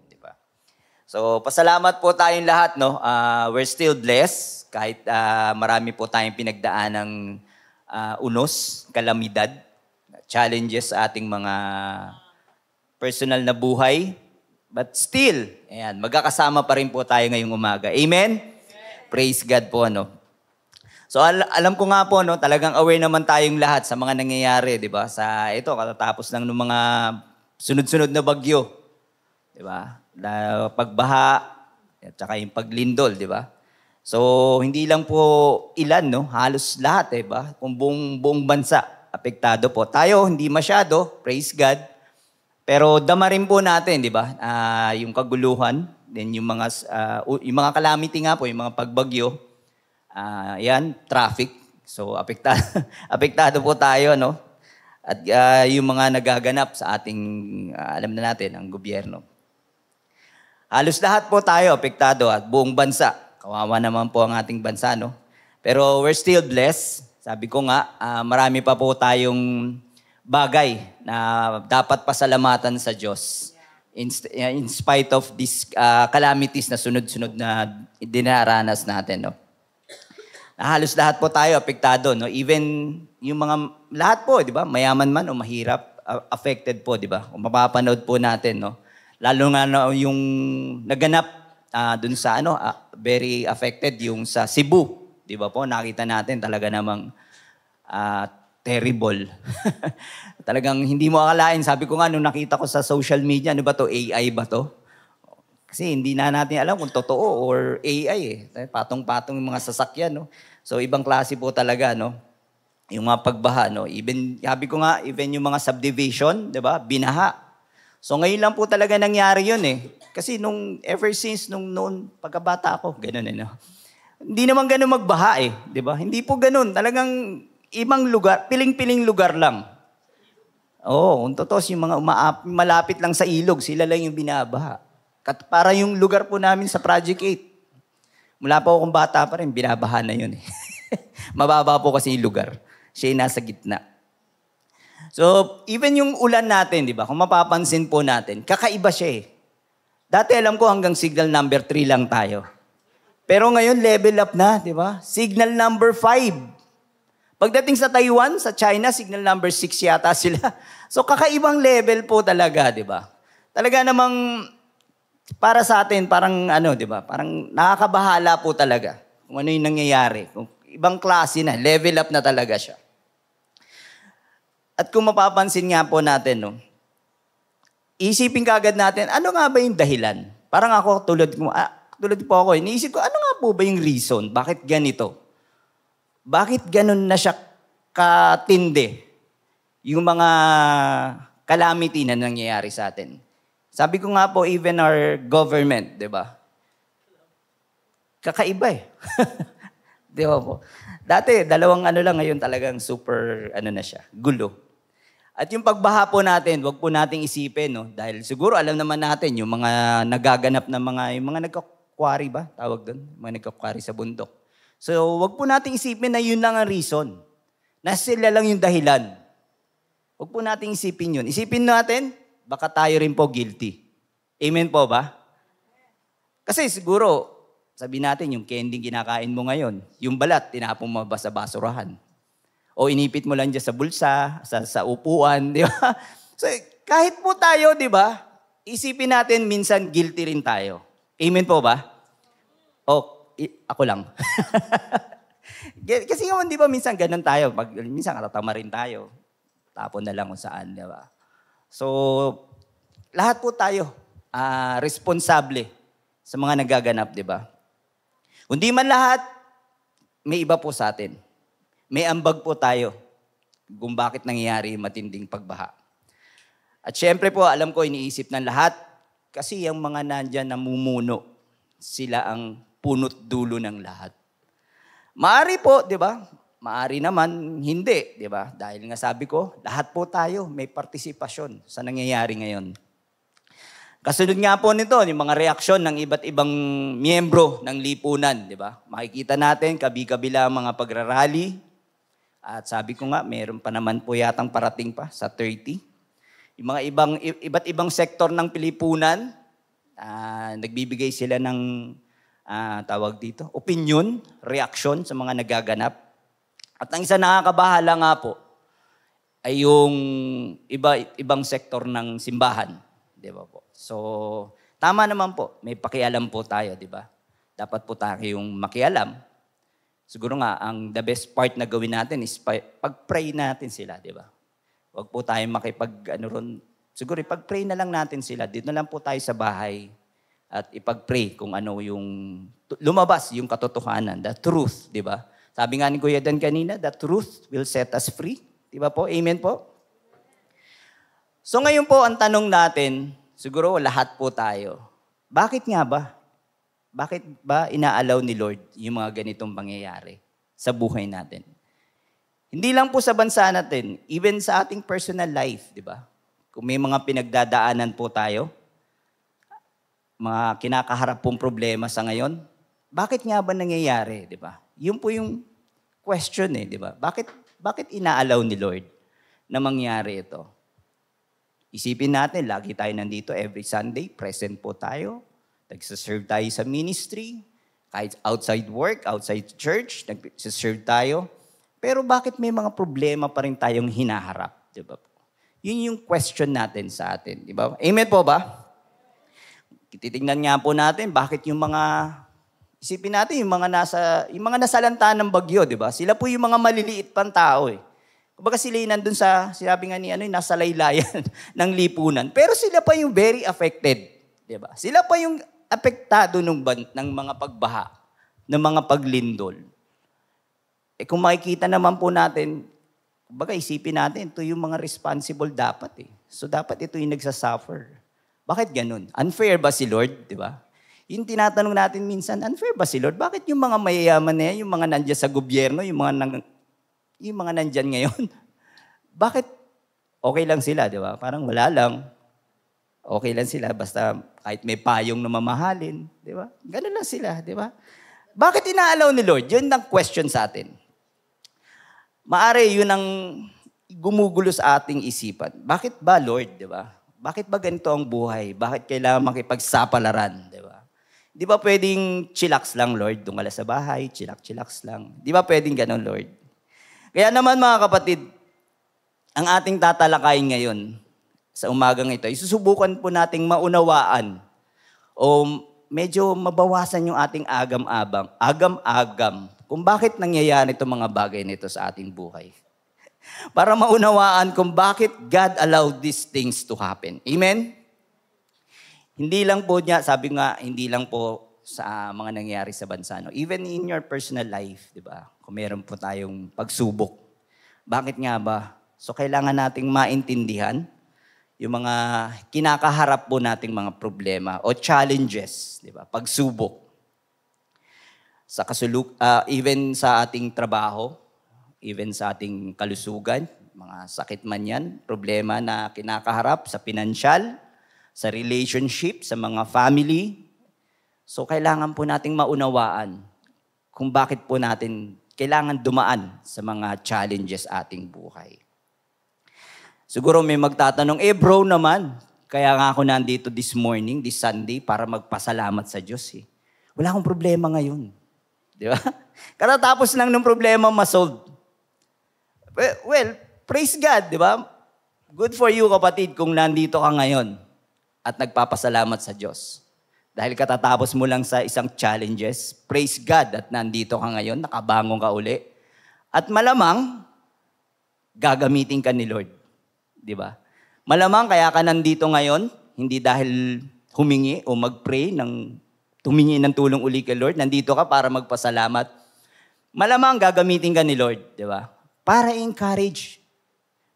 di ba? So, pasalamat po tayong lahat, no? We're still blessed kahit marami po tayong pinagdaan ng unos, kalamidad, challenges sa ating mga personal na buhay. But still, ayan, magkakasama pa rin po tayo ngayong umaga. Amen? Praise God po, no? So, alam ko nga po, no, talagang aware naman tayong lahat sa mga nangyayari, di ba? Sa ito, katatapos lang ng mga sunod-sunod na bagyo. Di ba? Pagbaha, at saka yung paglindol, di ba? So, hindi lang po ilan, no? Halos lahat, di ba? Kung buong bansa, apektado po. Tayo, hindi masyado, praise God. Pero dama rin po natin, di ba? Yung kaguluhan, then yung mga calamity nga po, yung mga pagbagyo, yan, traffic. So, apektado po tayo, no? At yung mga nagaganap sa ating, alam na natin, ang gobyerno. Halos lahat po tayo apektado at buong bansa. Kawawa naman po ang ating bansa, no? Pero we're still blessed. Sabi ko nga, marami pa po tayong bagay na dapat pasalamatan sa Diyos. In spite of these calamities na sunod-sunod na dinaranas natin, no? Halos lahat po tayo apektado, no? Even yung mga lahat po, di ba? Mayaman man o mahirap, affected po, di ba? Kung mapapanood po natin, no? Lalo nga no, yung naganap dun sa very affected yung sa Cebu, di ba po? Nakita natin talaga namang terrible. Talagang hindi mo akalain. Sabi ko nga nung nakita ko sa social media, ano ba to? AI ba to? Kasi hindi na natin alam kung totoo or AI eh. Patong-patong yung mga sasakyan, no? So, ibang klase po talaga, no? Yung mga pagbaha, no? Even, sabi ko nga, even yung mga subdivision, di ba? Binaha. So, ngayon lang po talaga nangyari yun eh. Kasi ever since, noon, pagkabata ako, ganun eh, no? Hindi naman ganun magbaha eh, di ba? Hindi po ganun. Talagang ibang lugar, piling-piling lugar lang. Oo, kung totoo, yung mga malapit lang sa ilog, sila lang yung binabaha. Para yung lugar po namin sa Project 8, mula po akong bata pa rin, binabaha na yun eh. Mababa po kasi yung lugar. Siya yung nasa gitna. So, even yung ulan natin, di ba? Kung mapapansin po natin, kakaiba siya eh. Dati alam ko hanggang signal number 3 lang tayo. Pero ngayon, level up na, di ba? Signal number 5. Pagdating sa Taiwan, sa China, signal number 6 yata sila. So, kakaibang level po talaga, di ba? Talaga namang, para sa atin, parang di ba? Parang nakakabahala po talaga kung ano yung nangyayari. Kung ibang klase na, level up na talaga siya. At kung mapapansin nga po natin, no, isipin kagad natin, ano nga ba yung dahilan? Parang ako, tulad po ako, iniisip ko, ano nga po ba yung reason? Bakit ganito? Bakit ganun na siya katindi? Yung mga calamity na nangyayari sa atin. Sabi ko nga po, even our government, di ba? Kakaiba eh. Di ba po? Dati, dalawang lang, ngayon talagang super, na siya, gulo. At yung pagbaha po natin, wag po nating isipin, no? Dahil siguro alam naman natin yung mga nagaganap na yung mga nagkakwari ba? Tawag doon? Mga nagkakwari sa bundok. So, wag po nating isipin na yun lang ang reason. Na sila lang yung dahilan. Wag po nating isipin yun. Isipin natin, baka tayo rin po guilty. Amen po ba? Kasi siguro, sabi natin, yung candy kinakain mo ngayon, yung balat, tinapong mo ba sa basurahan? O inipit mo lang dyan sa bulsa, sa upuan, di ba? So, kahit po tayo, di ba, isipin natin, minsan guilty rin tayo. Amen po ba? Ako lang. Kasi naman, di ba, minsan ganun tayo. Minsan katatama rin tayo. Tapon na lang kung saan, di ba? So, lahat po tayo responsable sa mga nagaganap, di ba? Kundi man lahat, may iba po sa atin. May ambag po tayo kung bakit nangyayari matinding pagbaha. At syempre po, alam ko, iniisip ng lahat, kasi yung mga nandyan namumuno, sila ang punot dulo ng lahat. Maari po, di ba? Maari naman, hindi, di ba? Dahil nga sabi ko, lahat po tayo may partisipasyon sa nangyayari ngayon. Kasunod nga po nito, yung mga reaksyon ng iba't ibang miyembro ng lipunan, di ba? Makikita natin, kabi-kabila ang mga pagrarally. At sabi ko nga, meron pa naman po yatang parating pa sa 30. Yung mga iba't ibang sektor ng pilipunan, Nagbibigay sila ng tawag dito, opinion, reaction sa mga nagaganap. At ang isa nakakabahala nga po ay yung ibang sektor ng simbahan. Di ba po? So, tama naman po. May pakialam po tayo, di ba? Dapat po tayo yung makialam. Siguro nga, ang the best part na gawin natin is pag-pray natin sila, di ba? Huwag po tayo siguro ipag-pray na lang natin sila. Dito na lang po tayo sa bahay at ipag-pray kung ano yung lumabas, yung katotohanan, the truth, di ba? Sabi nga ni Kuya Dan kanina, the truth will set us free. Di ba po? Amen po? So ngayon po, ang tanong natin, siguro lahat po tayo, bakit nga ba? Bakit ba inaalaw ni Lord yung mga ganitong pangyayari sa buhay natin? Hindi lang po sa bansa natin, even sa ating personal life, di ba? Kung may mga pinagdadaanan po tayo, mga kinakaharap pong problema sa ngayon, bakit nga ba nangyayari, di ba? Yun po yung question di ba? Bakit inaalaw ni Lord na mangyari ito? Isipin natin, lagi tayo nandito every Sunday, present po tayo, nagsaserve tayo sa ministry, kahit outside work, outside church, nagsaserve tayo. Pero bakit may mga problema pa rin tayong hinaharap, di ba? Yun yung question natin sa atin, di ba? Amen po ba? Titingnan nga po natin bakit isipin natin yung mga nasalanta ng bagyo, di ba? Sila po yung mga maliliit pang tao Kumbaga sila yung nandun sinabi nga ni nasa laylayan ng lipunan. Pero sila pa yung very affected, di ba? Sila pa yung apektado ng mga pagbaha, ng mga paglindol. Kung makikita naman po natin, kumbaga isipin natin, ito yung mga responsible dapat So dapat ito yung nagsasuffer. Bakit ganun? Unfair ba si Lord, di ba? Yung tinatanong natin minsan, unfair ba si Lord? Bakit yung mga mayayaman na yan, yung mga nandyan sa gobyerno, yung mga nandyan ngayon, bakit okay lang sila, di ba? Parang wala lang. Okay lang sila, basta kahit may payong na mamahalin, di ba? Ganun lang sila, di ba? Bakit inaalaw ni Lord? Yun ang question sa atin. Maari yun ang gumugulo sa ating isipan. Bakit ba, Lord, di ba? Bakit ba ganito ang buhay? Bakit kailangan makipagsapalaran? Di ba? Di ba pwedeng chillax lang, Lord? Doon ka lang sa bahay, chillax lang. Di ba pwedeng ganun, Lord? Kaya naman mga kapatid, ang ating tatalakayin ngayon sa umagang ito, isusubukan po nating maunawaan o medyo mabawasan yung ating agam-agam kung bakit nangyayari itong mga bagay nito sa ating buhay. Para maunawaan kung bakit God allowed these things to happen. Amen? Hindi lang po niya, sabi nga, hindi lang po sa mga nangyayari sa bansa. Even in your personal life, di ba? Kung meron po tayong pagsubok. Bakit nga ba? So kailangan nating maintindihan yung mga kinakaharap po nating mga problema o challenges, di ba? Pagsubok. Even sa ating trabaho, even sa ating kalusugan, mga sakit man yan, problema na kinakaharap sa pinansyal, sa relationship, sa mga family. So kailangan po nating maunawaan kung bakit po natin kailangan dumaan sa mga challenges ating buhay. Siguro may magtatanong, bro naman, kaya nga ako nandito this morning, this Sunday, para magpasalamat sa Diyos Wala akong problema ngayon. Di ba? Katatapos lang ng problema masolve. Well, praise God, di ba? Good for you, kapatid, kung nandito ka ngayon at nagpapasalamat sa Diyos. Dahil katatapos mo lang sa isang challenges, praise God at nandito ka ngayon, nakabangon ka uli. At malamang, gagamitin ka ni Lord. Di ba? Malamang kaya ka nandito ngayon, hindi dahil humingi o mag-pray, tumingi ng tulong uli kay Lord, nandito ka para magpasalamat. Malamang gagamitin ka ni Lord, di ba? Para encourage.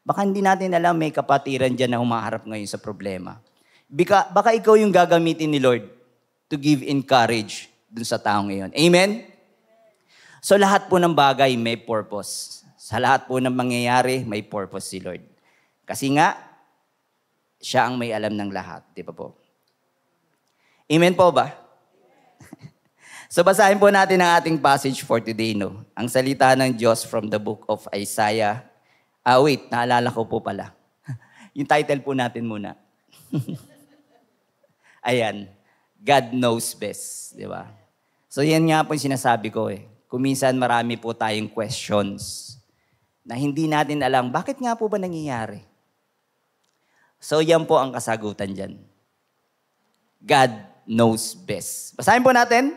Baka hindi natin alam, may kapatiran dyan na humaharap ngayon sa problema. Baka ikaw yung gagamitin ni Lord to give encourage dun sa taong ngayon. Amen? So lahat po ng bagay may purpose. Sa lahat po ng mangyayari, may purpose si Lord. Kasi nga, siya ang may alam ng lahat. Di ba po? Amen po ba? So basahin po natin ang ating passage for today, Ang salita ng Diyos from the book of Isaiah. Naalala ko po pala. Yung title po natin muna. Ayan. God knows best, di ba? So yan nga po yung sinasabi ko eh. Kuminsan marami po tayong questions na hindi natin alam, bakit nga po ba nangyayari? So yan po ang kasagutan dyan. God knows best. Basahin po natin.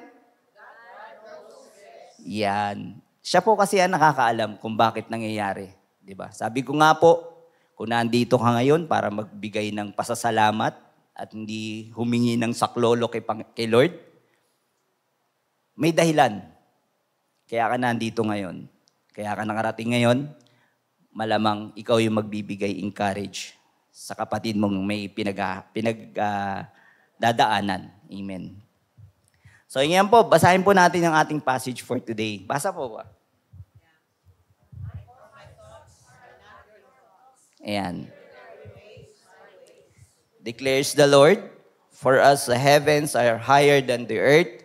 God knows best. Yan. Siya po kasi ang nakakaalam kung bakit nangyayari. Diba? Sabi ko nga po, kung nandito ka ngayon para magbigay ng pasasalamat at hindi humingi ng saklolo kay Lord, may dahilan. Kaya ka nandito ngayon. Kaya ka nakarating ngayon, malamang ikaw yung magbibigay encourage sa kapatid mong may dadaanan. Amen. So, yan po. Basahin po natin ang ating passage for today. Basa po ba? Ayan. Declares the Lord, for us the heavens are higher than the earth,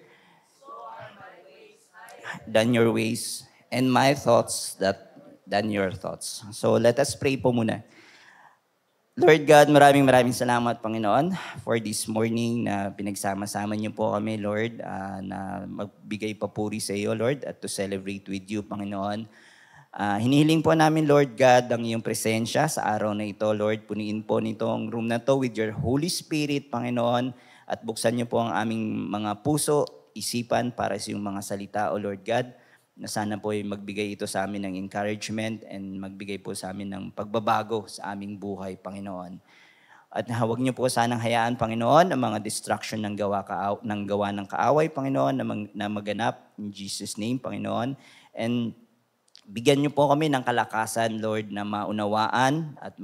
than your ways, and my thoughts than your thoughts. So, let us pray po muna. Lord God, maraming salamat, Panginoon, for this morning na pinagsama-sama niyo po kami, Lord, na magbigay papuri sa iyo, Lord, at to celebrate with you, Panginoon. Hinihiling po namin, Lord God, ang iyong presensya sa araw na ito, Lord. Puniin po nitong room na to with your Holy Spirit, Panginoon, at buksan niyo po ang aming mga puso, isipan para sa iyong mga salita, O Lord God, na sana po ay magbigay ito sa amin ng encouragement and magbigay po sa amin ng pagbabago sa aming buhay, Panginoon. At huwag niyo po sanang hayaan, Panginoon, ang mga distraction ng gawa ng kaaway, Panginoon, na maganap in Jesus' name, Panginoon. And bigyan niyo po kami ng kalakasan, Lord, na maunawaan at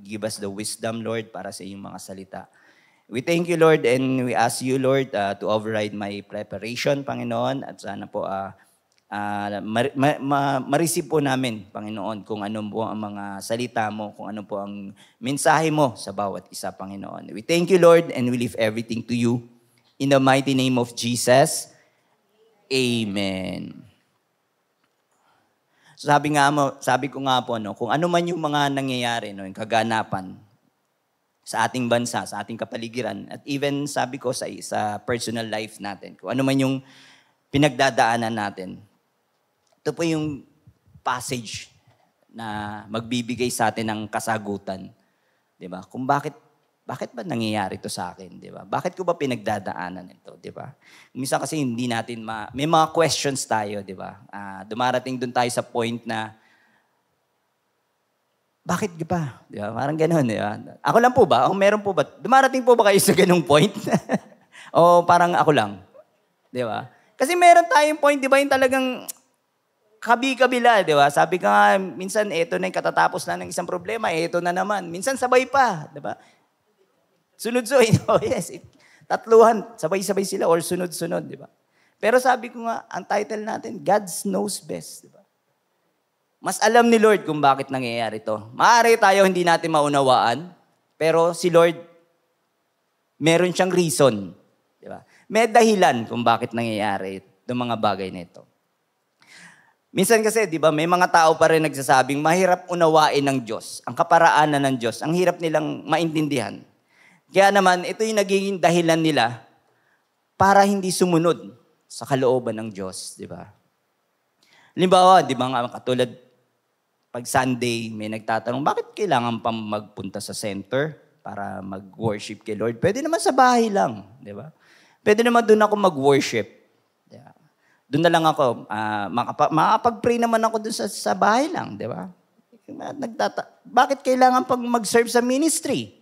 give us the wisdom, Lord, para sa iyong mga salita. We thank you, Lord, and we ask you, Lord, to override my preparation, Panginoon, at sana po ma-receive po namin, Panginoon, kung ano po ang mga salita mo, kung ano po ang mensahe mo sa bawat isa, Panginoon. We thank you, Lord, and we leave everything to you. In the mighty name of Jesus, Amen. So sabi ko nga po, kung ano man yung mga nangyayari, yung kaganapan sa ating bansa, sa ating kapaligiran, at even sabi ko sa personal life natin, kung ano man yung pinagdadaanan natin, ito po yung passage na magbibigay sa atin ng kasagutan. 'Di ba? Kung bakit ba nangyayari ito sa akin, 'di ba? Bakit ko ba pinagdadaanan ito, 'di ba? Minsan kasi hindi natin may mga questions tayo, 'di ba? Dumarating doon tayo sa point na bakit ba? 'Di ba? Parang ganoon, 'di ba? Ako lang po ba? O meron po ba? Dumarating po ba kayo sa ganung point? O parang ako lang? 'Di ba? Kasi meron tayong point, 'di ba, yung talagang kabi-kabila, di ba? Sabi ka nga, minsan ito na yung katatapos na ng isang problema, ito na naman. Minsan sabay pa, di ba? Sunod-sunod, oh yes, tatluhan, sabay-sabay sila or sunod-sunod, di ba? Pero sabi ko nga, ang title natin, God knows best, di ba? Mas alam ni Lord kung bakit nangyayari ito. Maaari tayo hindi natin maunawaan, pero si Lord, meron siyang reason, di ba? May dahilan kung bakit nangyayari itong mga bagay na ito. Minsan kasi, di ba, may mga tao pa rin nagsasabing mahirap unawain ng Diyos, ang kaparaanan ng Diyos, ang hirap nilang maintindihan. Kaya naman, ito yung nagiging dahilan nila para hindi sumunod sa kalooban ng Diyos, di ba? Halimbawa, di ba nga katulad, pag Sunday, may nagtatanong, bakit kailangan pa magpunta sa center para mag-worship kay Lord? Pwede naman sa bahay lang, di ba? Pwede naman doon ako mag-worship. Doon na lang ako, makapag-pray naman ako doon sa bahay lang, di ba? Bakit kailangan pag mag-serve sa ministry?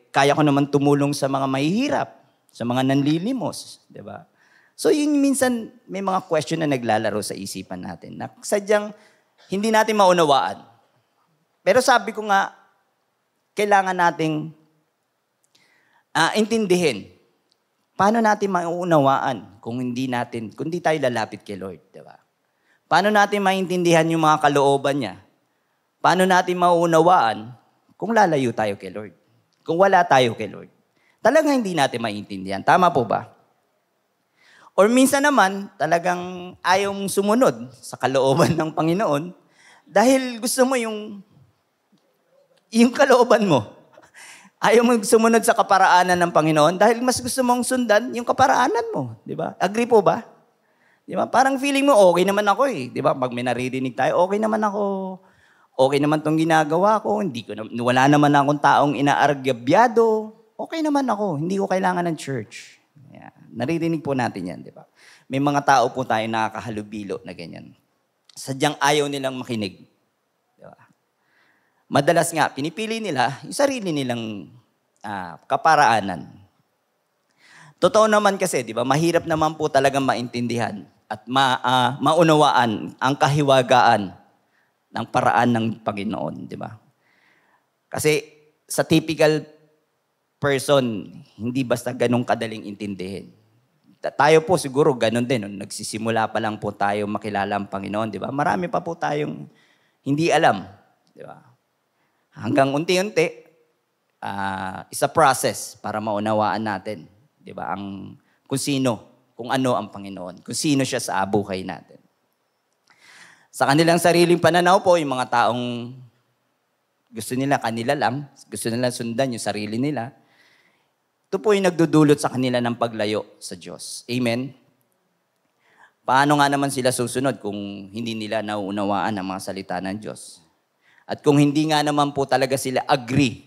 Kaya ko naman tumulong sa mga mahihirap, sa mga nanlilimos, di ba? So yun minsan may mga question na naglalaro sa isipan natin na sadyang hindi natin maunawaan. Pero sabi ko nga, kailangan nating intindihin. Paano natin mauunawaan kung hindi tayo lalapit kay Lord, di ba? Paano natin maintindihan yung mga kalooban niya? Paano natin mauunawaan kung lalayo tayo kay Lord? Kung wala tayo kay Lord? Talagang hindi natin maintindihan. Tama po ba? Or minsan naman, talagang ayaw mong sumunod sa kalooban ng Panginoon dahil gusto mo yung kalooban mo. Ayaw mo sumunod sa kaparaanan ng Panginoon dahil mas gusto mong sundan yung kaparaanan mo. Di ba? Agree po ba? Di ba? Parang feeling mo, okay naman ako eh. Di ba? Pag may naririnig tayo, okay naman ako. Okay naman tong ginagawa ko. Wala naman akong taong inaargabyado. Okay naman ako. Hindi ko kailangan ng church. Yeah. Naririnig po natin yan, di ba? May mga tao po tayo nakakahalubilo na ganyan. Sadyang ayaw nilang makinig. Di ba? Madalas nga, pinipili nila yung sarili nilang kaparaanan. Totoo naman kasi, di ba, mahirap naman po talagang maintindihan at maunawaan ang kahiwagaan ng paraan ng Panginoon, di ba? Kasi sa typical person, hindi basta ganun kadaling intindihin. Tayo po siguro ganun din. Nung nagsisimula pa lang po tayo makilala ang Panginoon, di ba? Marami pa po tayong hindi alam, di ba? Hanggang unti-unti, is a process para maunawaan natin, di ba? Kung sino, kung ano ang Panginoon, kung sino siya sa buhay natin. Sa kanilang sariling pananaw po, yung mga taong gusto nila kanila lang, gusto nila sundan yung sarili nila, ito po yung nagdudulot sa kanila ng paglayo sa Diyos. Amen? Paano nga naman sila susunod kung hindi nila nauunawaan ang mga salita ng Diyos? At kung hindi nga naman po talaga sila agree,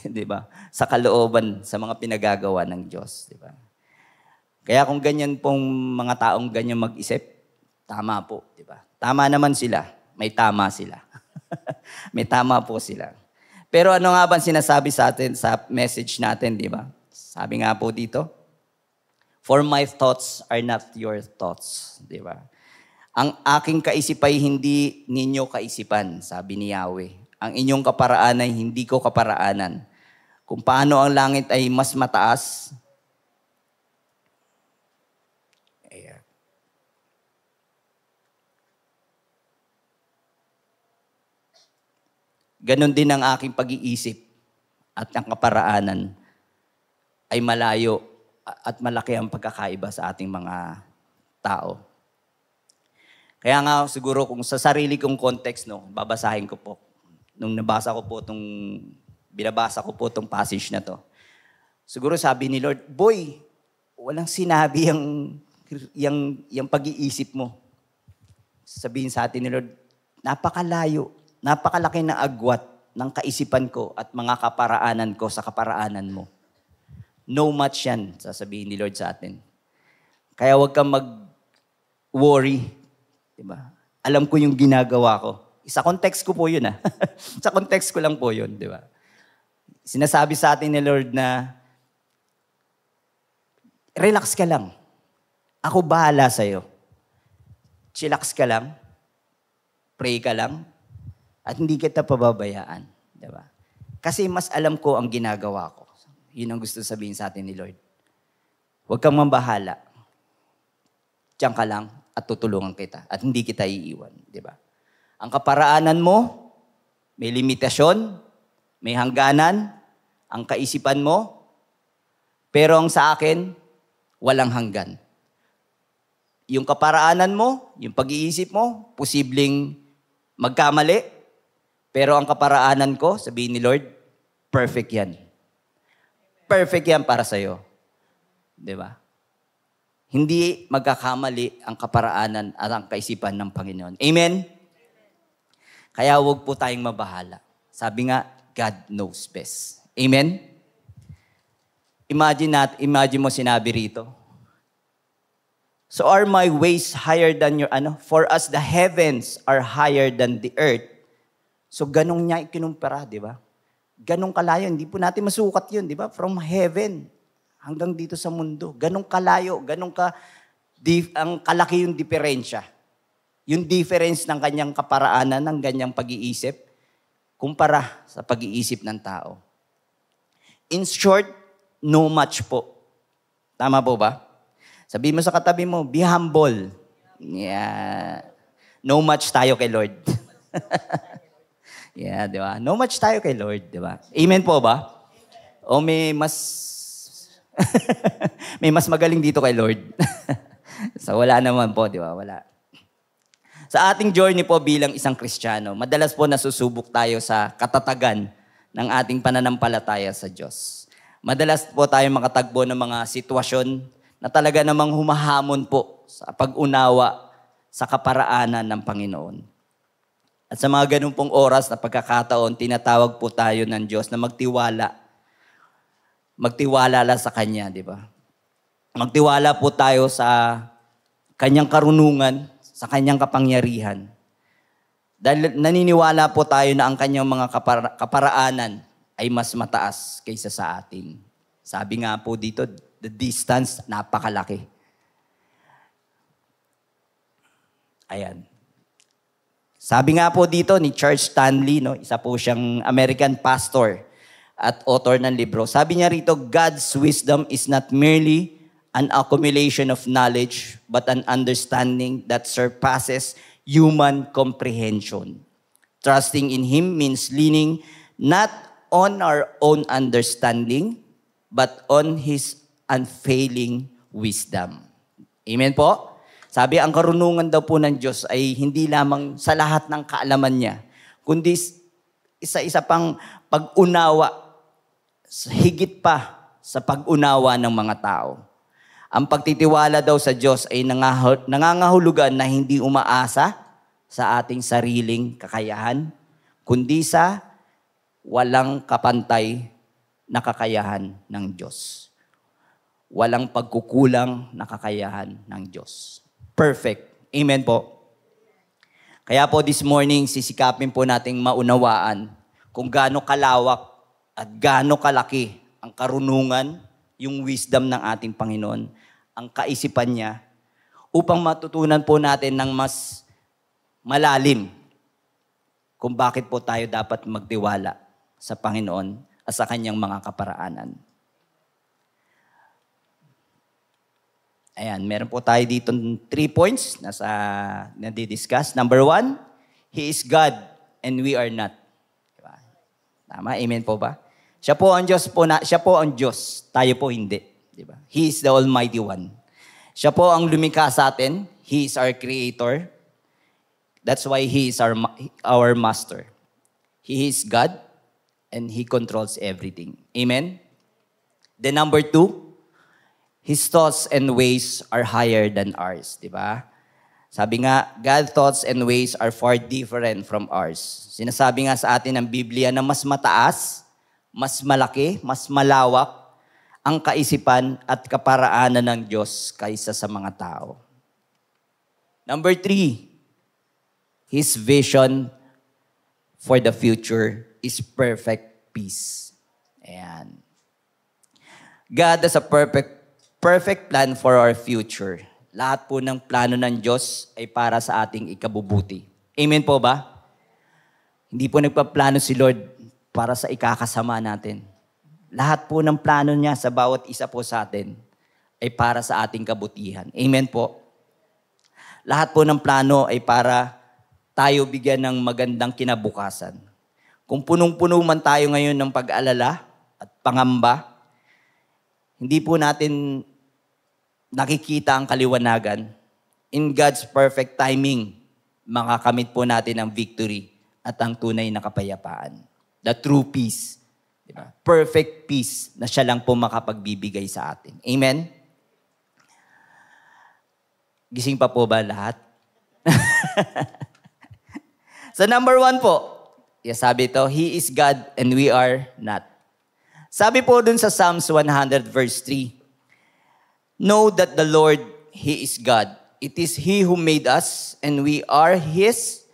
di ba? Sa kalooban, sa mga pinagagawa ng Diyos, di ba? Kaya kung ganyan pong mga taong ganyan mag-isip, tama po, di ba? Tama naman sila. May tama sila. May tama po sila. Pero ano nga ba sinasabi sa atin sa message natin, di ba? Sabi nga po dito, for my thoughts are not your thoughts, di ba? Ang aking kaisip ay hindi ninyo kaisipan, sabi ni Yahweh. Ang inyong kaparaan ay hindi ko kaparaanan. Kung paano ang langit ay mas mataas, ganon din ang aking pag-iisip at ang kaparaanan ay malayo at malaki ang pagkakaiba sa ating mga tao. Kaya nga siguro kung sa sarili kong context, no, babasahin ko po. Nung binabasa ko po itong passage na to. Siguro sabi ni Lord, boy, walang sinabi yung pag-iisip mo. Sabihin sa atin ni Lord, napakalayo, napakalaki na agwat ng kaisipan ko at mga kaparaanan ko sa kaparaanan mo. No match yan, sasabihin ni Lord sa atin. Kaya huwag kang mag-worry. Diba? Alam ko yung ginagawa ko. Sa context ko po yun. Sa context ko lang po yun. Diba? Sinasabi sa atin ni Lord na, relax ka lang. Ako bahala sa'yo. Chillax ka lang. Pray ka lang. At hindi kita pababayaan. Diba? Kasi mas alam ko ang ginagawa ko. Yun ang gusto sabihin sa atin ni Lord. Huwag kang mambahala. Diyan ka lang at tutulungan kita. At hindi kita iiwan. Diba? Ang kaparaanan mo, may limitasyon, may hangganan, ang kaisipan mo, pero ang sa akin, walang hanggan. Yung kaparaanan mo, yung pag-iisip mo, posibleng magkamali, pero ang kaparaanan ko, sabihin ni Lord, perfect yan. Perfect yan para sa'yo. Diba? Hindi magkakamali ang kaparaanan at ang kaisipan ng Panginoon. Amen? Kaya huwag po tayong mabahala. Sabi nga, God knows best. Amen? Imagine mo sinabi rito. So are my ways higher than your, for us the heavens are higher than the earth. So ganong niya ikinumpara, di ba? Ganong kalayo, hindi po natin masukat yun, di ba? From heaven hanggang dito sa mundo. Ganong kalayo, ang kalaki yung diferensya. Yung difference ng kanyang kaparaanan, ng kanyang pag-iisip, kumpara sa pag-iisip ng tao. In short, no match po. Tama po ba? Sabihin mo sa katabi mo, be humble. Yeah. No match tayo kay Lord. Yeah, di ba? No match tayo kay Lord, di ba? Amen po ba? O may mas magaling dito kay Lord. So wala naman po, di ba? Wala. Sa ating journey po bilang isang Kristiyano, madalas po nasusubok tayo sa katatagan ng ating pananampalataya sa Diyos. Madalas po tayo makatagbo ng mga sitwasyon na talaga namang humahamon po sa pag-unawa sa kaparaanan ng Panginoon. At sa mga ganun pong oras na pagkakataon, tinatawag po tayo ng Diyos na magtiwala. Magtiwala lang sa Kanya, di ba? Magtiwala po tayo sa Kanyang karunungan, sa Kanyang kapangyarihan. Dahil naniniwala po tayo na ang Kanyang mga kaparaanan ay mas mataas kaysa sa atin. Sabi nga po dito, the distance, napakalaki. Ayan. Sabi nga po dito ni Charles Stanley, no, isa po siyang American pastor at author ng libro. Sabi niya rito, God's wisdom is not merely an accumulation of knowledge, but an understanding that surpasses human comprehension. Trusting in Him means leaning not on our own understanding, but on His unfailing wisdom. Amen po? Sabi, ang karunungan daw po ng Diyos ay hindi lamang sa lahat ng kaalaman niya, kundi isa-isa pang pag-unawa, higit pa sa pag-unawa ng mga tao. Ang pagtitiwala daw sa Diyos ay nangangahulugan na hindi umaasa sa ating sariling kakayahan, kundi sa walang kapantay na kakayahan ng Diyos. Walang pagkukulang na kakayahan ng Diyos. Perfect. Amen po. Kaya po this morning, sisikapin po nating maunawaan kung gaano kalawak at gaano kalaki ang karunungan, yung wisdom ng ating Panginoon, ang kaisipan niya, upang matutunan po natin ng mas malalim kung bakit po tayo dapat magtiwala sa Panginoon at sa Kanyang mga kaparaanan. Ayan, meron po tayo dito 3 points na nadidiscuss. Number 1, He is God and we are not. Diba? Tama? Amen po ba? Siya po ang Diyos siya po ang Diyos, tayo po hindi. Diba? He is the Almighty One. Siya po ang lumikha sa atin. He is our Creator. That's why He is our Master. He is God and He controls everything. Amen? Then number 2, His thoughts and ways are higher than ours. Diba? Sabi nga, God's thoughts and ways are far different from ours. Sinasabi nga sa atin ng Biblia na mas mataas, mas malaki, mas malawak ang kaisipan at kaparaanan ng Diyos kaysa sa mga tao. Number 3, His vision for the future is perfect peace. Ayan. God has a perfect plan for our future. Lahat po ng plano ng Diyos ay para sa ating ikabubuti. Amen po ba? Hindi po nagpaplano si Lord para sa ikakasama natin. Lahat po ng plano niya sa bawat isa po sa atin ay para sa ating kabutihan. Amen po. Lahat po ng plano ay para tayo bigyan ng magandang kinabukasan. Kung punong-puno man tayo ngayon ng pag-alala at pangamba, hindi po natin nakikita ang kaliwanagan. In God's perfect timing, makakamit po natin ang victory at ang tunay na kapayapaan. The true peace. Diba? Perfect peace na siya lang po makapagbibigay sa atin. Amen? Gising pa po ba lahat? So number 1 po, sabi ito, He is God and we are not. Sabi po dun sa Psalms 100 verse 3, Know that the Lord, He is God. It is He who made us and we are His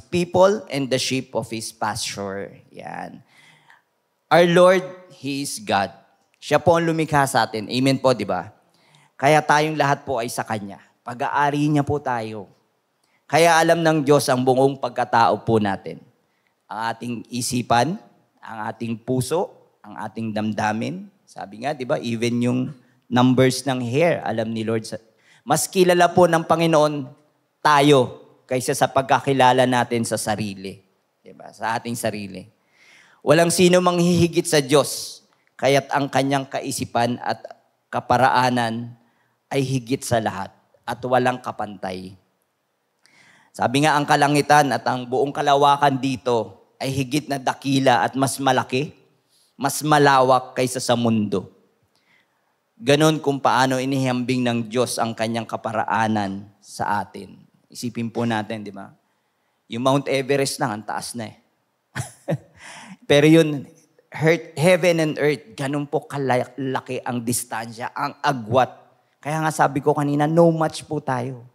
people and the sheep of His pasture. Yan. Our Lord, He is God. Siya po ang lumikha sa atin. Amen po, di ba? Kaya tayong lahat po ay sa Kanya. Pag-aari niya po tayo. Kaya alam ng Diyos ang buong pagkatao po natin. Ang ating isipan, ang ating puso, ang ating damdamin. Sabi nga, di ba, even yung numbers ng hair, alam ni Lord. Mas kilala po ng Panginoon tayo kaysa sa pagkakilala natin sa sarili. Di ba? Sa ating sarili. Walang sino manghihigit sa Diyos, kaya't ang kanyang kaisipan at kaparaanan ay higit sa lahat at walang kapantay. Sabi nga, ang kalangitan at ang buong kalawakan dito ay higit na dakila at mas malaki, mas malawak kaysa sa mundo. Ganon kung paano inihambing ng Diyos ang kanyang kaparaanan sa atin. Isipin po natin, di ba? Yung Mount Everest lang, ang taas na eh. Pero yun, heaven and earth, ganun po kalaki ang distansya, ang agwat. Kaya nga sabi ko kanina, no match po tayo.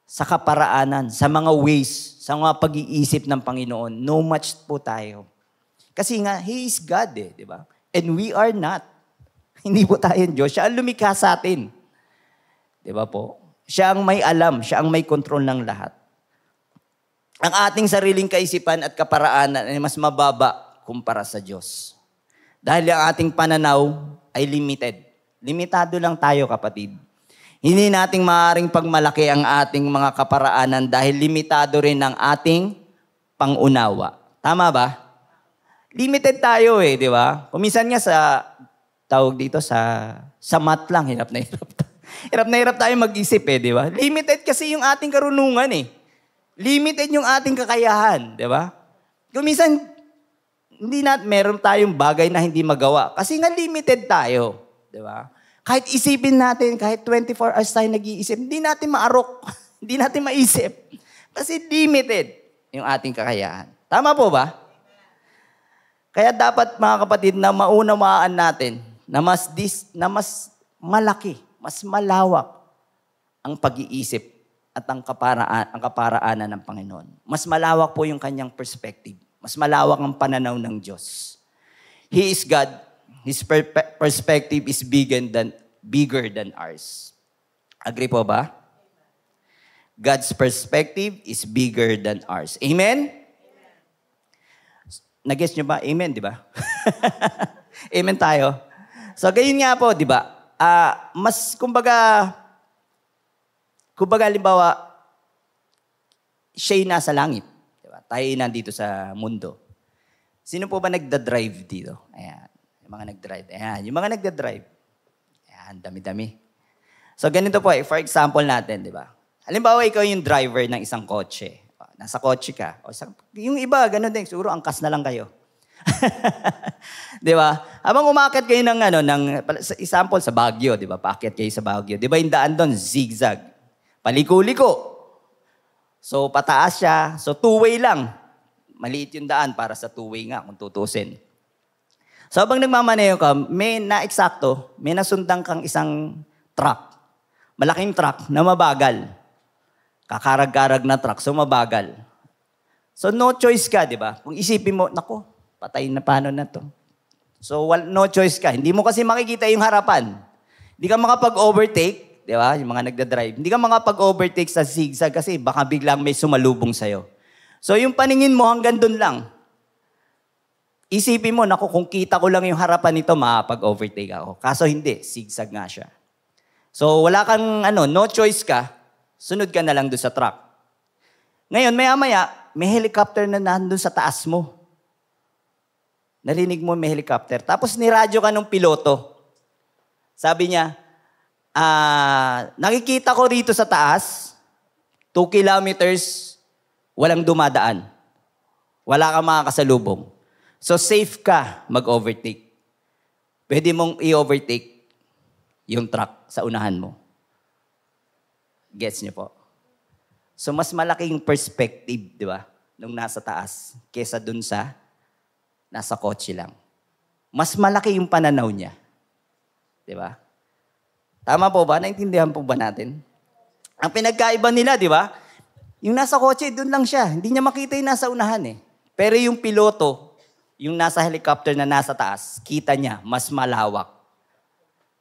Sa kaparaanan, sa mga ways, sa mga pag-iisip ng Panginoon, no match po tayo. Kasi nga, He is God eh, di ba? And we are not. Hindi po tayo Diyos. Siya ang lumikha sa atin. Di ba po? Siya ang may alam, siya ang may control ng lahat. Ang ating sariling kaisipan at kaparaanan ay mas mababa kumpara sa Diyos. Dahil ang ating pananaw ay limited. Limitado lang tayo, kapatid. Hindi nating maaaring pagmalaki ang ating mga kaparaanan dahil limitado rin ang ating pangunawa. Tama ba? Limited tayo eh, di ba? Kuminsan nga sa, tawag dito, sa math lang, hirap na hirap. Hirap na hirap tayo mag-isip eh, di ba? Limited kasi yung ating karunungan eh. Limited yung ating kakayahan, di ba? Kuminsan, meron tayong bagay na hindi magawa. Kasi nga limited tayo, di ba? Kahit isipin natin, kahit 24 hours tayo nag-iisip, hindi natin maarok, hindi natin maisip. Kasi limited yung ating kakayahan. Tama po ba? Kaya dapat mga kapatid na maunawaan natin na mas malaki, mas malawak ang pag-iisip at ang kaparaanan ng Panginoon. Mas malawak po yung kanyang perspective. Mas malawak ang pananaw ng Diyos. He is God. His perspective is bigger than ours. Agree po ba? God's perspective is bigger than ours. Amen? Nag-guess nyo ba? Amen, di ba? Amen tayo. So, ganyan nga po, di ba? Kumbaga, halimbawa, siya'y nasa langit. Diba? Tayo nandito sa mundo. Sino po ba nagda-drive dito? Ayan. Yung mga nag-drive. Ayan. Yung mga nagda-drive. Ayan. Dami-dami. So, ganito po eh. For example natin, di ba? Halimbawa, ikaw yung driver ng isang kotse. Nasa kotse ka. Yung iba, ganun din. Siguro, angkas na lang kayo. Di ba? Habang umakyat kayo example, sa Baguio, di ba? Paakyat kayo sa Baguio. Di ba yung daan doon? Zigzag. Paliko-liko. So, pataas siya. So, two-way lang. Maliit yung daan para sa two-way nga, kung tutusin. So, habang nagmamaneho ka, may nasundan kang isang truck. Malaking truck na mabagal. Kakarag-karag na truck, so mabagal. So, no choice ka, di ba? Kung isipin mo, nako, patay na paano na to. So, no choice ka. Hindi mo kasi makikita yung harapan. Hindi ka makapag-overtake. Di ba? Yung mga nagda-drive. Hindi ka makapag-overtake sa zigzag kasi baka biglang may sumalubong sa'yo. So, yung paningin mo hanggang dun lang. Isipin mo, naku, kung kita ko lang yung harapan nito, makapag-overtake ako. Kaso hindi, zigzag nga siya. So, wala kang, no choice ka, sunod ka na lang dun sa truck. Ngayon, maya-maya, may helicopter na nandun sa taas mo. Narinig mo may helicopter. Tapos niradyo ka ng piloto. Sabi niya, nakikita ko rito sa taas, 2 kilometers, walang dumadaan. Wala kang makakasalubong. So safe ka mag-overtake. Pwede mong i-overtake yung truck sa unahan mo. Gets niyo po? So mas malaking perspective, di ba? Nung nasa taas, kesa dun sa nasa kotse lang. Mas malaki yung pananaw niya. Di ba? Tama po ba? Naintindihan po ba natin? Ang pinagkaiba nila, di ba? Yung nasa kotse, doon lang siya. Hindi niya makita yung nasa unahan eh. Pero yung piloto, yung nasa helicopter na nasa taas, kita niya, mas malawak.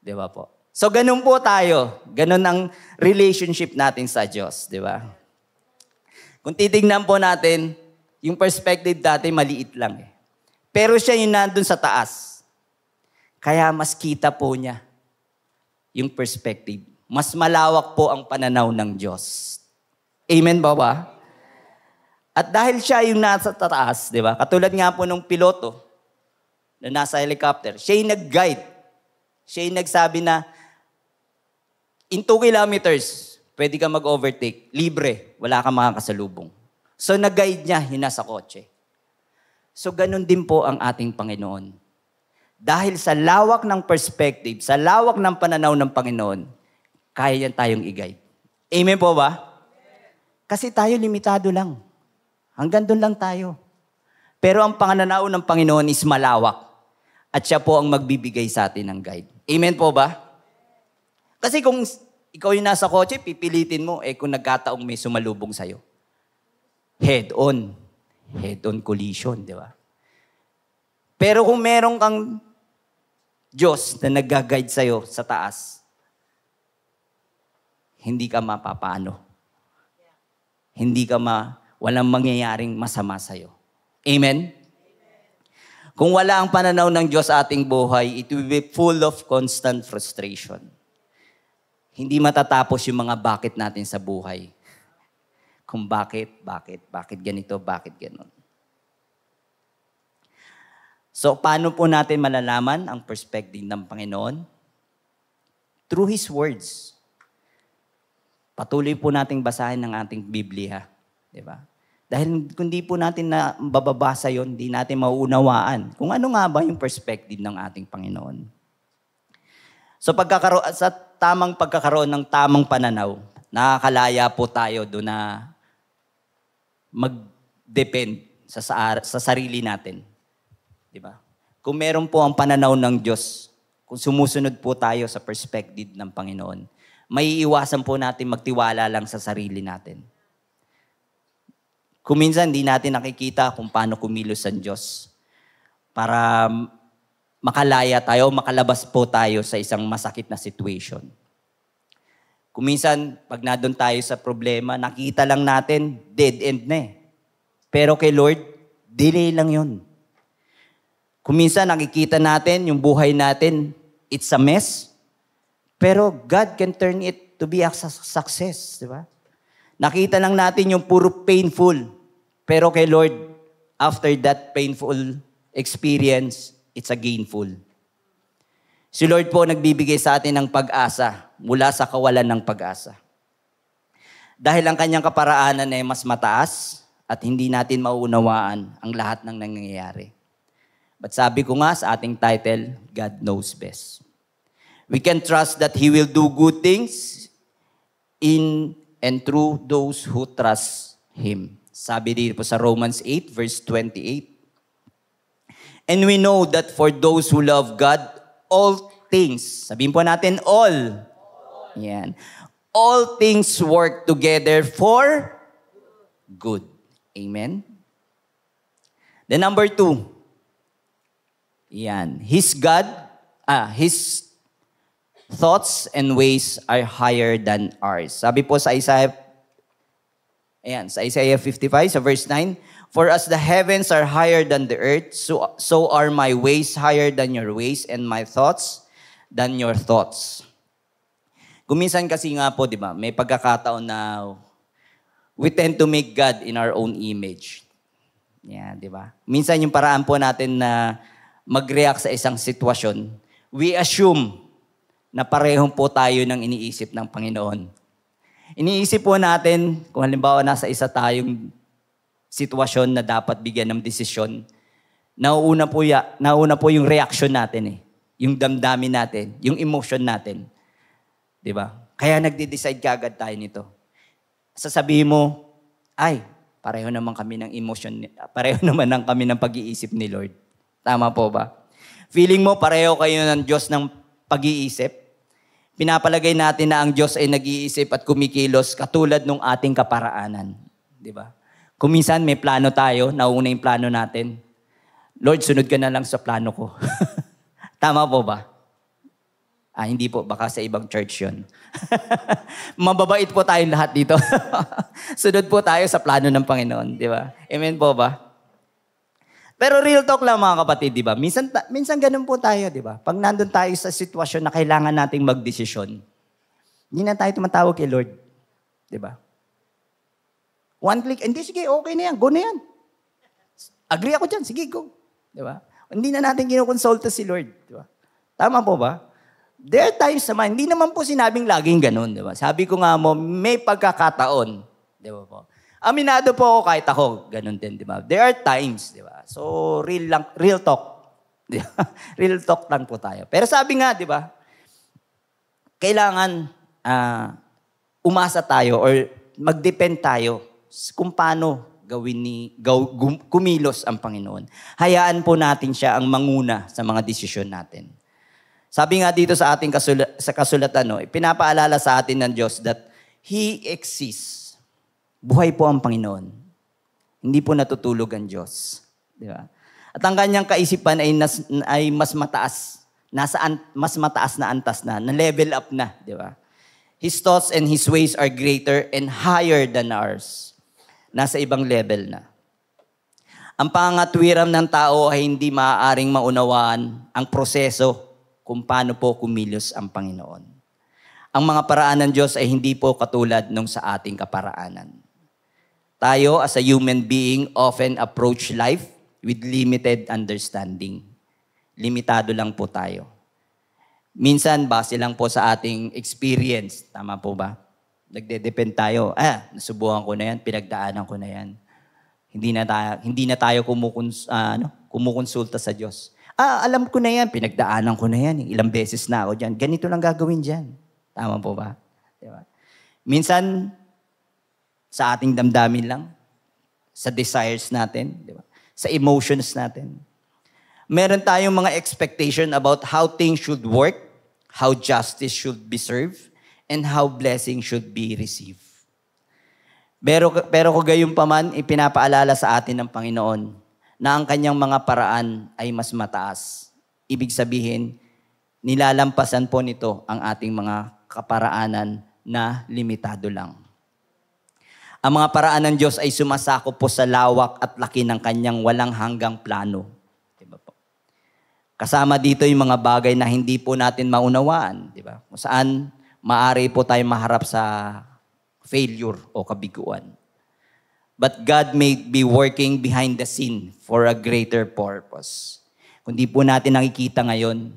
Di ba po? So, ganun po tayo. Ganun ang relationship natin sa Diyos. Di ba? Kung titignan po natin, yung perspective natin maliit lang eh. Pero siya yung nandun sa taas. Kaya mas kita po niya yung perspective. Mas malawak po ang pananaw ng Diyos. Amen ba ba? At dahil siya yung nasa taas, di ba? Katulad nga po nung piloto na nasa helicopter, siya yung nag-guide. Siya yung nagsabi na, in 2 kilometers, pwede ka mag-overtake. Libre. Wala kang makakasalubong. So, nag-guide niya yung nasa kotse. So ganun din po ang ating Panginoon. Dahil sa lawak ng perspective, sa lawak ng pananaw ng Panginoon, kaya yan tayong i-guide. Amen po ba? Kasi tayo limitado lang. Hanggang doon lang tayo. Pero ang pananaw ng Panginoon is malawak. At siya po ang magbibigay sa atin ng guide. Amen po ba? Kasi kung ikaw yung nasa kotse, pipilitin mo, kung nagkataong may sumalubong sa'yo. Head-on collision, di ba? Pero kung meron kang Diyos na nag-guide sa'yo sa taas, hindi ka mapapaano. Walang mangyayaring masama sa'yo. Amen? Kung wala ang pananaw ng Diyos sa ating buhay, it will be full of constant frustration. Hindi matatapos yung mga bakit natin sa buhay. Kung bakit ganito, bakit ganon. So, paano po natin malalaman ang perspective ng Panginoon? Through His words. Patuloy po nating basahin ng ating Biblia. Diba? Dahil kung di po natin na bababasa yon, di natin mauunawaan kung ano nga ba yung perspective ng ating Panginoon. So, sa tamang pagkakaroon ng tamang pananaw, nakakalaya po tayo doon na mag-depend sa sarili natin. Diba? Kung meron po ang pananaw ng Diyos, kung sumusunod po tayo sa perspective ng Panginoon, may iwasan po natin magtiwala lang sa sarili natin. Kung minsan, di natin nakikita kung paano kumilos ang Diyos para makalaya tayo, makalabas po tayo sa isang masakit na situation. Kung minsan, pag nadun tayo sa problema, nakita lang natin, dead end na eh. Pero kay Lord, delay lang yun. Kung minsan nakikita natin, yung buhay natin, it's a mess. Pero God can turn it to be a success, di ba? Nakita lang natin yung puro painful. Pero kay Lord, after that painful experience, it's a gainful. Si Lord po nagbibigay sa atin ng pag-asa mula sa kawalan ng pag-asa. Dahil ang kanyang kaparaanan ay mas mataas at hindi natin mauunawaan ang lahat ng nangyayari. But sabi ko nga sa ating title, God knows best. We can trust that He will do good things in and through those who trust Him. Sabi dito po sa Romans 8 verse 28. And we know that for those who love God, all things, sabihin po natin all. Yan. All things work together for good. Amen? Then number 2. Yan. His thoughts and ways are higher than ours. Sabi po sa Isaiah 55, sa verse 9, for as the heavens are higher than the earth, so are my ways higher than your ways, and my thoughts than your thoughts. Kuminsan kasi nga po, di ba, may pagkakataon na we tend to make God in our own image. Yan, di ba? Minsan yung paraan po natin na mag-react sa isang sitwasyon, we assume na parehong po tayo ng iniisip ng Panginoon. Iniisip po natin, kung halimbawa nasa isa tayong sitwasyon na dapat bigyan ng desisyon, nauna po yung reaction natin yung damdamin natin, yung emotion natin. Di ba? Kaya nagde-decide kaagad tayo nito. Sasabihin mo, ay, pareho naman kami ng emotion, pareho naman kami ng pag-iisip ni Lord. Tama po ba? Feeling mo pareho kayo ng Diyos ng pag-iisip? Pinapalagay natin na ang Diyos ay nag-iisip at kumikilos katulad ng ating kaparaanan. Di ba? Kung minsan may plano tayo, nauna yung plano natin. Lord, sunod ka na lang sa plano ko. Tama po ba? Hindi po. Baka sa ibang church yun. Mababait po tayong lahat dito. Sunod po tayo sa plano ng Panginoon. Di ba? Amen po ba? Pero real talk lang mga kapatid, di ba? Minsan ganun po tayo, di ba? Pag nandun tayo sa sitwasyon na kailangan nating magdesisyon, hindi na tayo tumatawag kay Lord. Di ba? One click, hindi, sige, okay na yan, go na yan. Agree ako dyan, sige, go. Di ba? Hindi na natin kinukonsulta si Lord. Di ba? Tama po ba? There are times naman, hindi naman po sinabing laging ganun. Di ba? Sabi ko nga mo, may pagkakataon. Di ba po? Aminado po ako kahit ako, ganun din, di ba? There are times, di ba? So, real talk. Di ba? Real talk lang po tayo. Pero sabi nga, di ba? Kailangan umasa tayo or mag-depend tayo kung paano kumilos ang Panginoon. Hayaan po natin siya ang manguna sa mga desisyon natin. Sabi nga dito sa ating kasulatan, pinapaalala sa atin ng Diyos that He exists. Buhay po ang Panginoon. Hindi po natutulog ang Diyos. Di ba? At ang kanyang kaisipan ay mas mataas. Mas mataas na antas na level up na. Di ba? His thoughts and His ways are greater and higher than ours. Nasa ibang level na. Ang pangatwiran ng tao ay hindi maaaring maunawaan ang proseso kung paano po kumilos ang Panginoon. Ang mga paraan ng Diyos ay hindi po katulad nung sa ating kaparaanan. Tayo as a human being often approach life with limited understanding. Limitado lang po tayo. Minsan, base lang po sa ating experience. Tama po ba? Nagde-depend tayo. Nasubukan ko na yan, pinagdaanan ko na yan. Hindi na tayo kumukonsulta sa Diyos. Alam ko na yan, pinagdaanan ko na yan. Ilang beses na ako dyan. Ganito lang gagawin dyan. Tama po ba? Diba? Minsan, sa ating damdamin lang, sa desires natin, diba? Sa emotions natin. Meron tayong mga expectation about how things should work, how justice should be served, and how blessing should be received. Pero kung gayon pa man, ipinapaalala sa atin ng Panginoon na ang kanyang mga paraan ay mas mataas. Ibig sabihin, nilalampasan po nito ang ating mga kaparaanan na limitado lang. Ang mga paraan ng Diyos ay sumasakop po sa lawak at laki ng kanyang walang hanggang plano. Diba po? Kasama dito yung mga bagay na hindi po natin maunawaan. Diba? Kung saan maaari po tayo maharap sa failure o kabiguan. But God may be working behind the scene for a greater purpose. Kung di po natin nakikita ngayon,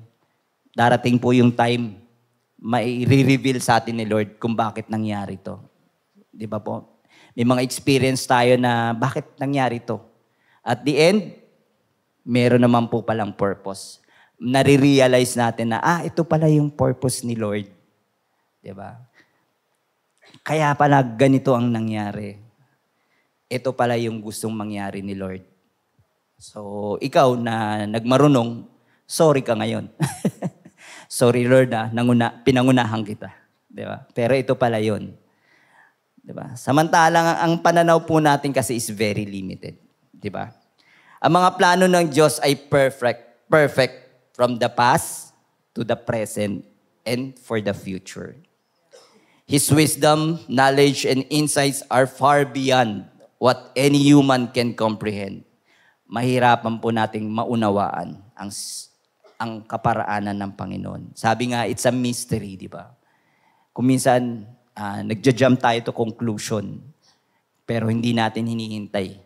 darating po yung time, may re-reveal sa atin ni Lord kung bakit nangyari to. Di ba po? May mga experience tayo na bakit nangyari to. At the end, meron naman po palang purpose. Nare-realize natin na, ito pala yung purpose ni Lord. Di ba? Kaya pala ganito ang nangyari. Ito pala yung gustong mangyari ni Lord. So, ikaw na nagmarunong, sorry ka ngayon. Sorry Lord, pinangunahan kita. Di ba? Pero ito pala yun. Di ba? Samantalang ang pananaw po natin kasi is very limited. Di ba? Ang mga plano ng Diyos ay perfect from the past to the present and for the future. His wisdom, knowledge, and insights are far beyond what any human can comprehend. Mahirapan po nating maunawaan ang kaparaanan ng Panginoon. Sabi nga, it's a mystery, di ba? Kung minsan, nagja-jump tayo to conclusion, pero hindi natin hinihintay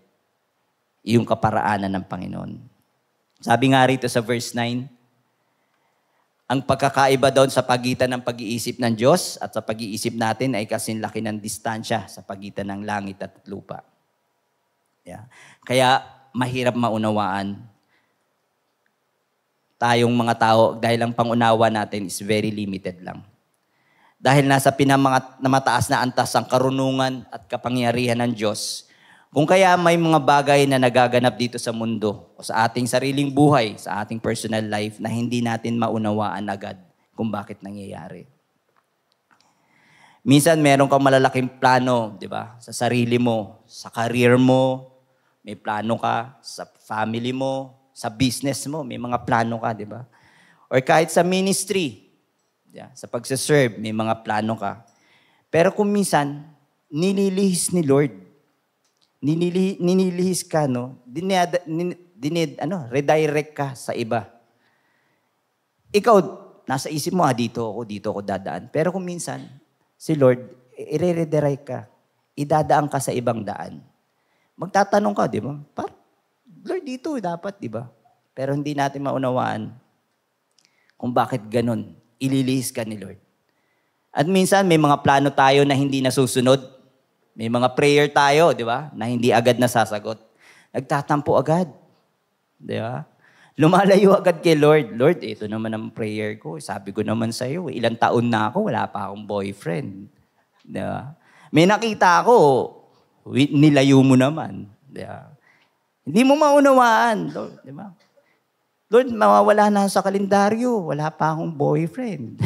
yung kaparaanan ng Panginoon. Sabi nga rito sa verse 9, ang pagkakaiba doon sa pagitan ng pag-iisip ng Diyos at sa pag-iisip natin ay kasinlaki ng distansya sa pagitan ng langit at lupa. Yeah. Kaya mahirap maunawaan tayong mga tao dahil ang pangunawa natin is very limited lang. Dahil nasa pinamataas na antas ang karunungan at kapangyarihan ng Diyos, kung kaya may mga bagay na nagaganap dito sa mundo o sa ating sariling buhay, sa ating personal life na hindi natin maunawaan agad kung bakit nangyayari. Minsan meron kang malalaking plano, di ba? Sa sarili mo, sa career mo, may plano ka, sa family mo, sa business mo, may mga plano ka, di ba? Or kahit sa ministry, sa pagsaserve, may mga plano ka. Pero kung minsan, nililihis ni Lord. Ninilihis ka, no? Redirect ka sa iba. Ikaw, nasa isip mo, dito ako dadaan. Pero kung minsan, si Lord, i-redirect ka. Idadaan ka sa ibang daan. Magtatanong ka, di ba? Lord, dito dapat, di ba? Pero hindi natin maunawaan kung bakit ganun. Ililihis ka ni Lord. At minsan, may mga plano tayo na hindi nasusunod. May mga prayer tayo, di ba? Na hindi agad nasasagot. Nagtatampo agad. Di ba? Lumalayo agad kay Lord. Lord, ito naman ang prayer ko. Sabi ko naman sa iyo, ilang taon na ako, wala pa akong boyfriend. Di ba? May nakita ako, nilayo mo naman. Di ba? Hindi mo maunawaan, Lord. Di ba? Lord, mawawala na sa kalendaryo. Wala pa akong boyfriend.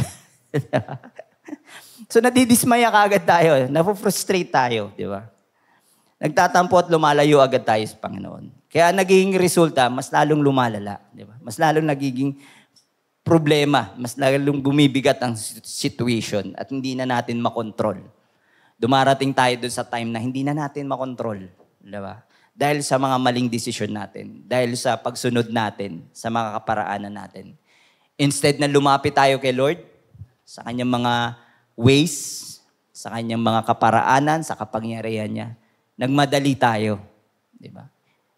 So nadidismaya kagad tayo. Napofrustrate tayo. Di ba? Nagtatampo at lumalayo agad tayo sa Panginoon. Kaya nagiging resulta, mas lalong lumalala. Di ba? Mas lalong nagiging problema. Mas lalong bumibigat ang situation at hindi na natin makontrol. Dumarating tayo dun sa time na hindi na natin makontrol. Di ba? Dahil sa mga maling desisyon natin. Dahil sa pagsunod natin sa mga kaparaanan natin. Instead na lumapit tayo kay Lord, sa kanyang mga ways, sa kanyang mga kaparaanan, sa kapangyarihan niya, nagmadali tayo. Di ba?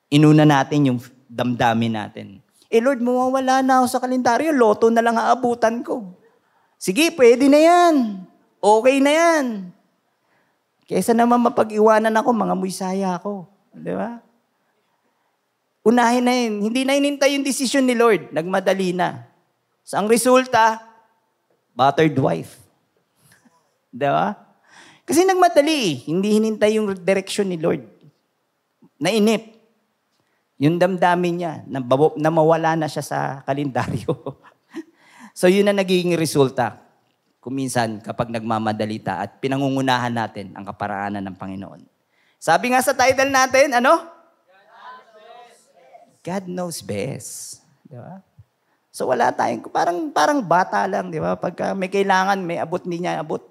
Inuna natin yung damdamin natin. Lord, mawawala na ako sa kalendaryo. Loto na lang aabutan ko. Sige, pwede na yan. Okay na yan. Kesa naman mapag-iwanan ako, mga muysaya ako. Di ba? Unahin na yun. Hindi na inintay yung desisyon ni Lord. Nagmadali na. So, ang resulta, battered wife. Di ba? Kasi nagmadali. Hindi hinintay yung direksyon ni Lord. Nainip. Yung damdamin niya, na mawala na siya sa kalendaryo. So yun na nagiging resulta. Kuminsan kapag nagmamadalita at pinangungunahan natin ang kaparaanan ng Panginoon. Sabi nga sa title natin, ano? God knows best. Di ba? So wala tayong, parang bata lang, di ba? Pagka may kailangan, may abot, hindi niya abot.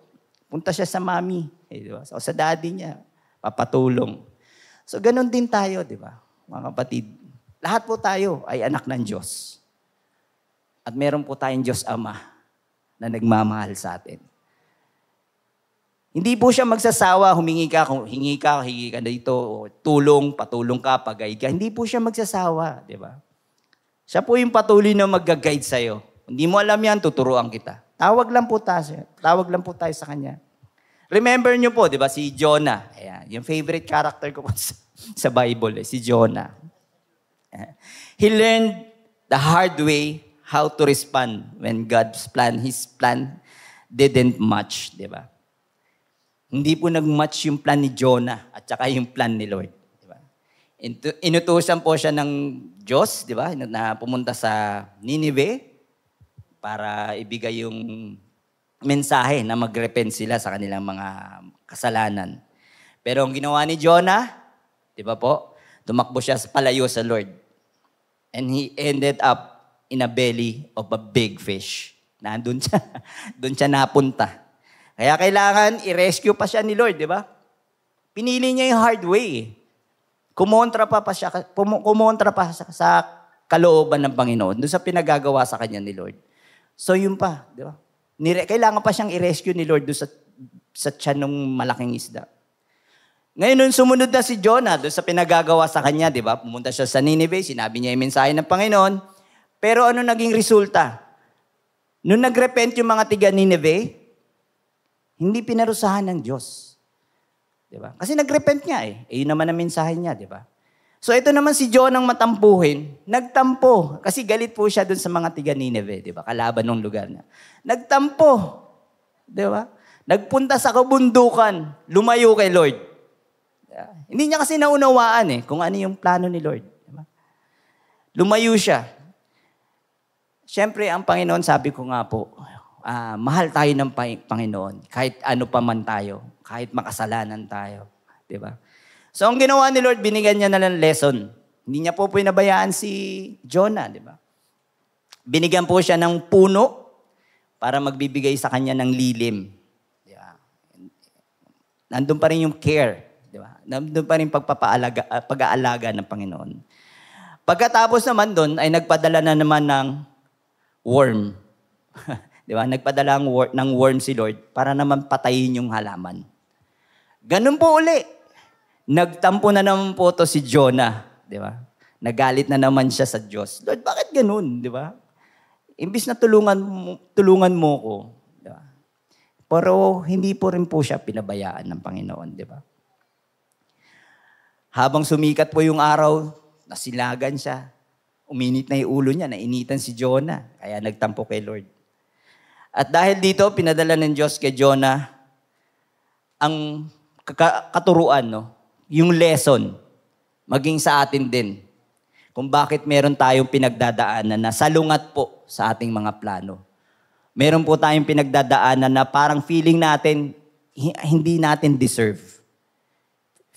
Punta siya sa mami, di ba? So sa daddy niya, papatulong. So ganun din tayo, di ba? Mga kapatid, lahat po tayo ay anak ng Diyos. At meron po tayong Diyos Ama na nagmamahal sa atin. Hindi po siya magsasawa, hingi ka na dito, o patulong ka, pag-guide ka. Hindi po siya magsasawa, di ba? Siya po yung patuloy na mag-guide sa'yo. Hindi mo alam yan, tuturuan kita. Tawag lang po tayo sa Kanya. Remember nyo po, di ba, si Jonah. Ayan, yung favorite character ko po sa Bible, si Jonah. He learned the hard way how to respond when His plan didn't match, di ba? Hindi po nag-match yung plan ni Jonah at saka yung plan ni Lord. Di ba? Inutusan po siya ng Diyos, di ba, na pumunta sa Nineveh para ibigay yung mensahe na mag-repent sila sa kanilang mga kasalanan. Pero ang ginawa ni Jonah, di ba po, tumakbo siya palayo sa Lord. And he ended up in a belly of a big fish. Nandun siya. Doon siya napunta. Kaya kailangan i-rescue pa siya ni Lord, di ba? Pinili niya yung hard way. Kumontra pa sa kalooban ng Panginoon doon sa pinagagawa sa kanya ni Lord. So yun pa, di ba? Kailangan pa siyang i-rescue ni Lord doon sa tiyan ng malaking isda. Ngayon, nung sumunod na si Jonah doon sa pinagagawa sa kanya, di ba? Pumunta siya sa Nineveh, sinabi niya yung mensahe ng Panginoon. Pero ano naging resulta? Nung nagrepent yung mga tiga Nineveh, hindi pinarusahan ng Diyos. Di ba? Kasi nagrepent nga eh. Yun naman ang mensahe niya, di ba? So ito naman si Jonah matampuhin, nagtampo. Kasi galit po siya doon sa mga tiga Nineveh, di ba? Kalaban ng lugar niya. Nagtampo. Di ba? Nagpunta sa kabundukan, lumayo kay Lord. Hindi niya kasi naunawaan kung ano yung plano ni Lord. Diba? Lumayo siya. Siyempre, ang Panginoon, sabi ko nga po, mahal tayo ng Panginoon. Kahit ano pa man tayo. Kahit makasalanan tayo. Diba? So, ang ginawa ni Lord, binigyan niya na ng lesson. Hindi niya po pinabayaan si Jonah. Diba? Binigyan po siya ng puno para magbibigay sa kanya ng lilim. Diba? Nandun pa rin yung care. Diba? Nandun pa rin pag-aalaga ng Panginoon. Pagkatapos naman doon, ay nagpadala na naman ng worm. Diba? Nagpadala ng worm si Lord para naman patayin yung halaman. Ganun po uli. Nagtampo na naman po to si Jonah. Diba? Nagalit na naman siya sa Diyos. Lord, bakit ganun? Diba? Imbis na tulungan mo ko. Diba? Pero hindi po rin po siya pinabayaan ng Panginoon. Diba? Habang sumikat po yung araw, nasilagan siya. Uminit na yung ulo niya, nainitan si Jonah. Kaya nagtampo kay Lord. At dahil dito, pinadala ng Diyos kay Jonah ang katuruan, no? Yung lesson, maging sa atin din. Kung bakit meron tayong pinagdadaanan na salungat po sa ating mga plano. Meron po tayong pinagdadaanan na parang feeling natin, hindi natin deserve.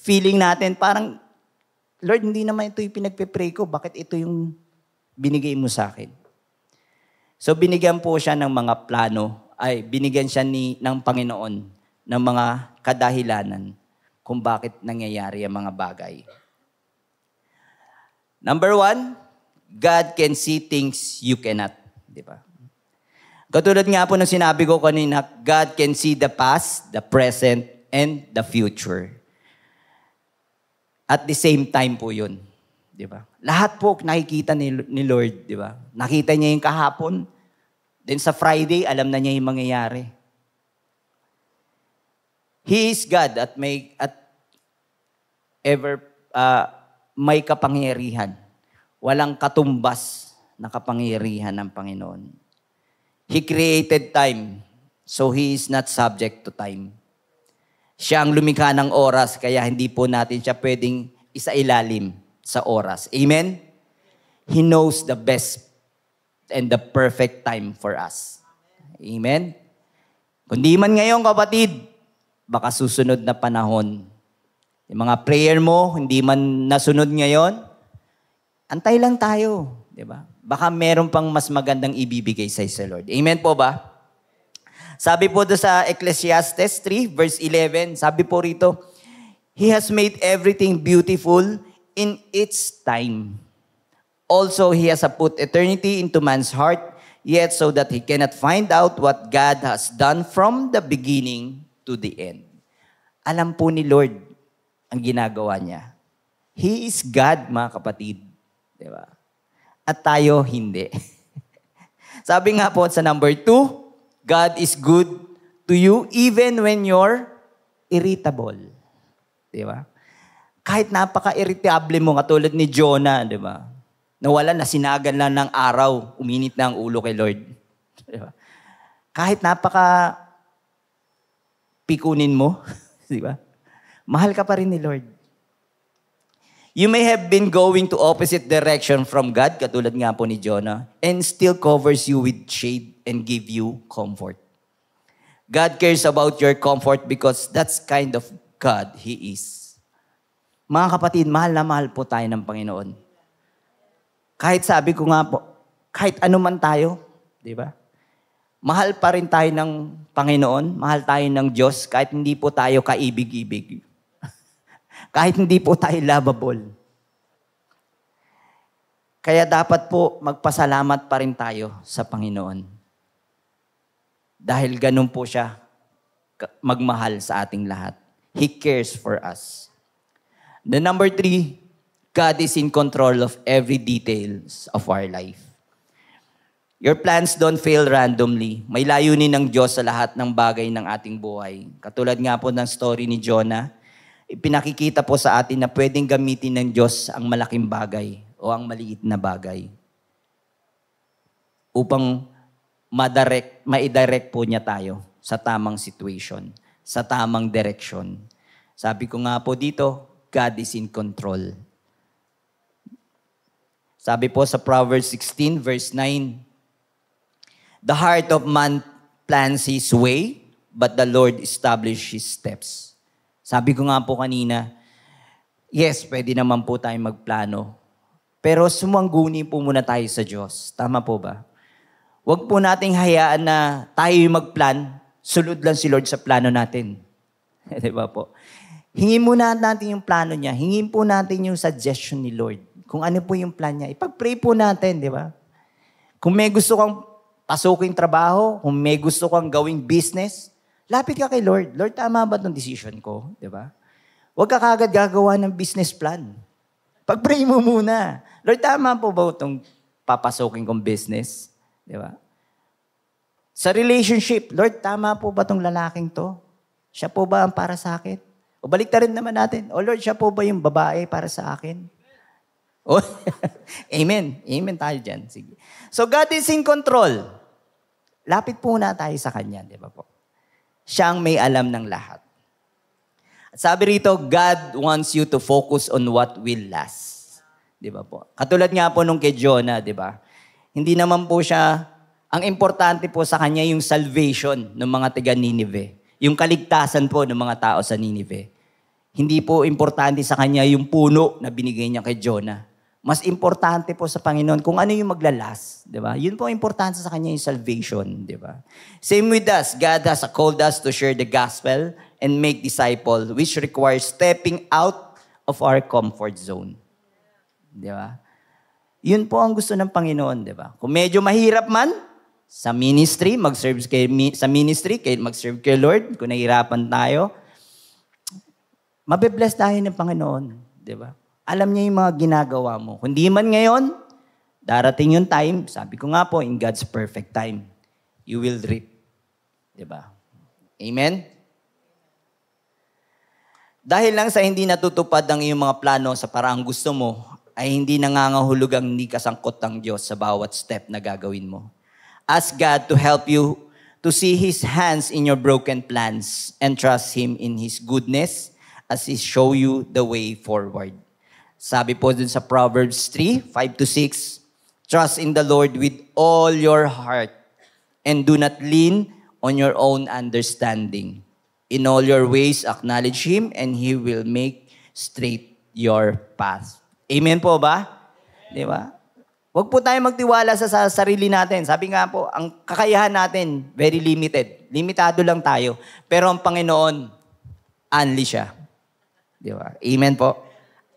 Feeling natin parang, Lord, hindi naman ito yung pinagpe-pray ko. Bakit ito yung binigay mo sa akin? So binigyan po siya ng mga plano, binigyan siya ng Panginoon ng mga kadahilanan kung bakit nangyayari ang mga bagay. Number 1, God can see things you cannot. Di ba? Katulad nga po ng sinabi ko kanina, God can see the past, the present, and the future. At the same time po yun. Di ba? Lahat po nakikita ni Lord. Di ba? Nakita niya yung kahapon. Then sa Friday, alam na niya yung mangyayari. He is God at may kapangyarihan. Walang katumbas na kapangyarihan ng Panginoon. He created time, so He is not subject to time. Siya ang lumikha ng oras, kaya hindi po natin siya pwedeng isailalim sa oras. Amen? He knows the best and the perfect time for us. Amen? Kundi man ngayon, kapatid, baka susunod na panahon. Yung mga prayer mo, hindi man nasunod ngayon, antay lang tayo. Diba? Baka meron pang mas magandang ibibigay sa Lord. Amen po ba? Sabi po doon sa Ecclesiastes 3, verse 11, sabi po rito, He has made everything beautiful in its time. Also, He has put eternity into man's heart, yet so that he cannot find out what God has done from the beginning to the end. Alam po ni Lord ang ginagawa niya. He is God, mga kapatid. Diba? At tayo, hindi. Sabi nga po sa number 2, God is good to you even when you're irritable. Diba? Kahit napaka-irritable mo, katulad ni Jonah, diba? Nawala, nasinagan lang ng araw, uminit na ang ulo kay Lord. Diba? Kahit napaka-pikunin mo, diba? Mahal ka pa rin ni Lord. You may have been going to opposite direction from God, katulad nga po ni Jonah, and still covers you with shade and give you comfort. God cares about your comfort because that's kind of God He is. Mga kapatid, mahal na mahal po tayo ng Panginoon. Kahit sabi ko nga po, kahit ano man tayo, di ba? Mahal pa rin tayo ng Panginoon, mahal tayo ng Diyos, kahit hindi po tayo kaibig-ibig. Kahit hindi po tayo lovable. Kaya dapat po magpasalamat pa rin tayo sa Panginoon. Dahil ganun po siya magmahal sa ating lahat. He cares for us. The number 3, God is in control of every details of our life. Your plans don't fail randomly. May layunin ng Diyos sa lahat ng bagay ng ating buhay. Katulad nga po ng story ni Jonah, ipinakikita po sa atin na pwedeng gamitin ng Diyos ang malaking bagay o ang maliit na bagay upang maidirect po niya tayo sa tamang situation, sa tamang direction. Sabi ko nga po dito, God is in control. Sabi po sa Proverbs 16, verse 9, The heart of man plans his way, but the Lord establishes his steps. Sabi ko nga po kanina, yes, pwede naman po tayo magplano. Pero sumangguni po muna tayo sa Diyos. Tama po ba? Huwag po nating hayaan na tayo yung magplan, sunod lang si Lord sa plano natin. Di ba po? Hingin muna natin yung plano niya. Hingin po natin yung suggestion ni Lord. Kung ano po yung plan niya. Ipag-pray po natin, di ba? Kung may gusto kang pasuking trabaho, kung may gusto kang gawing business, lapit ka kay Lord. Lord, tama ba itong decision ko? Di ba? Huwag ka kagad gagawa ng business plan. Pag-pray mo muna. Lord, tama po ba itong papasukin kong business? Di ba? Sa relationship, Lord, tama po ba itong lalaking to? Siya po ba ang para sa akin? O baliktarin naman natin, O Lord, siya po ba yung babae para sa akin? Oh, amen. Amen tayo dyan. Sige. So God is in control. Lapit po na tayo sa Kanya, di ba po? Siya ang may alam ng lahat. At sabi rito, God wants you to focus on what will last. Di ba po? Katulad nga po nung kay Jonah, di ba? Hindi naman po siya, ang importante po sa Kanya yung salvation ng mga taga Nineveh. Yung kaligtasan po ng mga tao sa Nineveh. Hindi po importante sa Kanya yung puno na binigay niya kay Jonah. Mas importante po sa Panginoon kung ano yung maglalas, di ba? Yun po ang importante sa Kanya yung salvation, di ba? Same with us. God has called us to share the gospel and make disciples, which requires stepping out of our comfort zone. Di ba? Yun po ang gusto ng Panginoon, di ba? Kung medyo mahirap man, sa ministry, mag-serve sa ministry, mag-serve kay Lord, kung nahihirapan tayo, mabibless tayo ng Panginoon, di ba? Alam niya yung mga ginagawa mo. Kung di man ngayon, darating yung time, sabi ko nga po, in God's perfect time, you will reap. Diba? Amen? Dahil lang sa hindi natutupad ang iyong mga plano sa paraang gusto mo, ay hindi nangangahulog ang hindi kasangkot ng Diyos sa bawat step na gagawin mo. Ask God to help you to see His hands in your broken plans and trust Him in His goodness as He show you the way forward. Sabi po dun sa Proverbs 3:5-6, trust in the Lord with all your heart and do not lean on your own understanding. In all your ways, acknowledge Him and He will make straight your path. Amen po ba? Di ba? Huwag po tayo magtiwala sa sarili natin. Sabi nga po, ang kakayahan natin, very limited. Limitado lang tayo. Pero ang Panginoon, unli siya. Di ba? Amen po.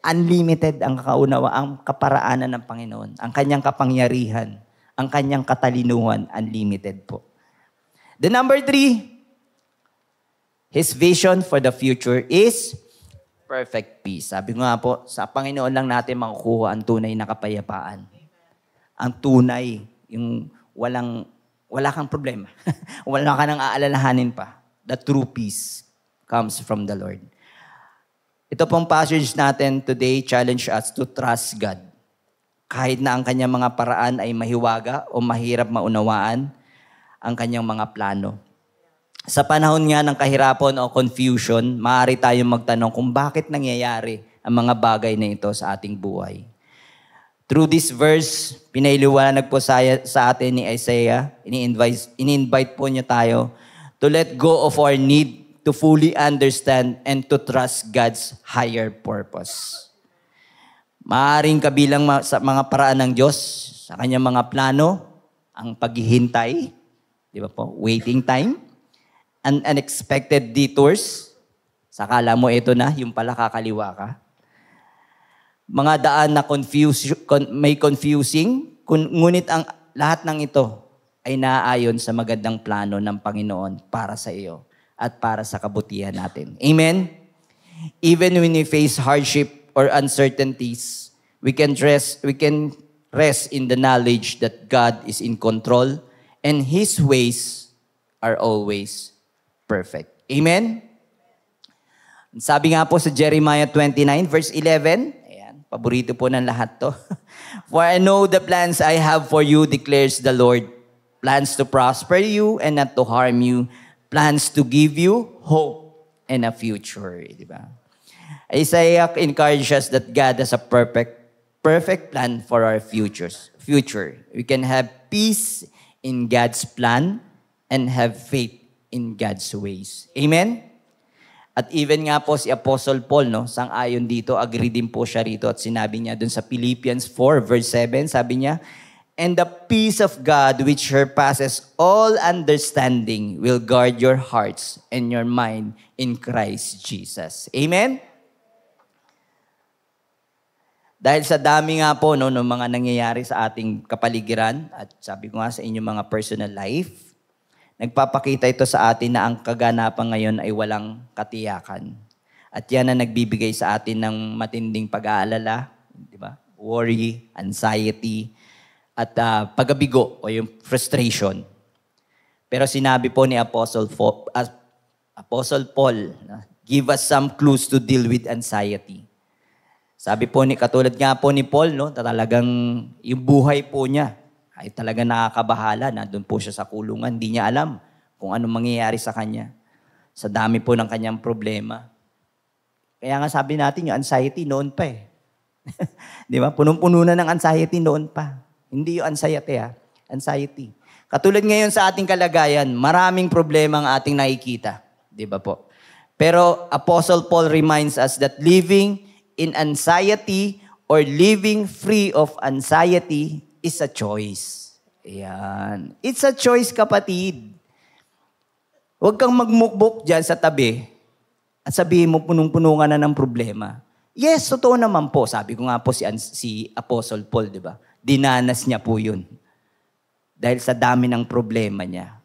Unlimited ang ang kaparaanan ng Panginoon. Ang kanyang kapangyarihan, ang kanyang katalinuhan, unlimited po. The number 3, His vision for the future is perfect peace. Sabi ko nga po, sa Panginoon lang natin makukuha ang tunay na kapayapaan. Ang tunay, yung wala kang problema. Wala ka nang aalalahanin pa. The true peace comes from the Lord. Ito pong passage natin today challenge us to trust God. Kahit na ang kanyang mga paraan ay mahiwaga o mahirap maunawaan ang kanyang mga plano. Sa panahon nga ng kahirapan o confusion, maaari tayong magtanong kung bakit nangyayari ang mga bagay na ito sa ating buhay. Through this verse, pinailiwanag po sa atin ni Isaiah, ini-invite po niya tayo to let go of our need to fully understand and to trust God's higher purpose. Maaaring kabilang sa mga paraan ng Diyos, sa kanyang mga plano, ang paghihintay, di ba po, waiting time, and unexpected detours, sakala mo ito na, yung pala kakaliwa ka. Mga daan na may confusing, ngunit ang lahat ng ito ay naaayon sa magandang plano ng Panginoon para sa iyo at para sa kabutihan natin. Amen? Even when we face hardship or uncertainties, we can rest in the knowledge that God is in control and His ways are always perfect. Amen? Sabi nga po sa Jeremiah 29 verse 11, ayan, paborito po ng lahat to. For I know the plans I have for you, declares the Lord. Plans to prosper you and not to harm you. Plans to give you hope and a future. Diba? Isaiah encourages us that God has a perfect plan for our future. We can have peace in God's plan and have faith in God's ways. Amen? At even nga po si Apostle Paul, no, sang-ayon dito, agree din po siya rito at sinabi niya dun sa Philippians 4 verse 7, sabi niya, and the peace of God which surpasses all understanding will guard your hearts and your mind in Christ Jesus. Amen? Dahil sa dami nga po no, ng mga nangyayari sa ating kapaligiran, at sabi ko nga sa inyong mga personal life, nagpapakita ito sa atin na ang kaganapan ngayon ay walang katiyakan. At yan ang nagbibigay sa atin ng matinding pag-aalala, di ba? Worry, anxiety, at pag-abigo o yung frustration. Pero sinabi po ni Apostle Paul, give us some clues to deal with anxiety. Sabi po katulad nga po ni Paul, no, talagang yung buhay po niya ay talagang nakakabahala. Nandun po siya sa kulungan, hindi niya alam kung anong mangyayari sa kanya. Sa dami po ng kanyang problema. Kaya nga sabi natin, yung anxiety noon pa eh. Di ba? Punong-puno na ng anxiety noon pa. Hindi yung anxiety anxiety. Katulad ngayon sa ating kalagayan, maraming problema ang ating nakikita. Di ba po? Pero Apostle Paul reminds us that living in anxiety or living free of anxiety is a choice. Ayan. It's a choice, kapatid. Huwag kang magmukbok dyan sa tabi at sabihin mo punong-puno ka na ng problema. Yes, totoo naman po. Sabi ko nga po si Apostle Paul, di ba? Dinanas niya po yun. Dahil sa dami ng problema niya.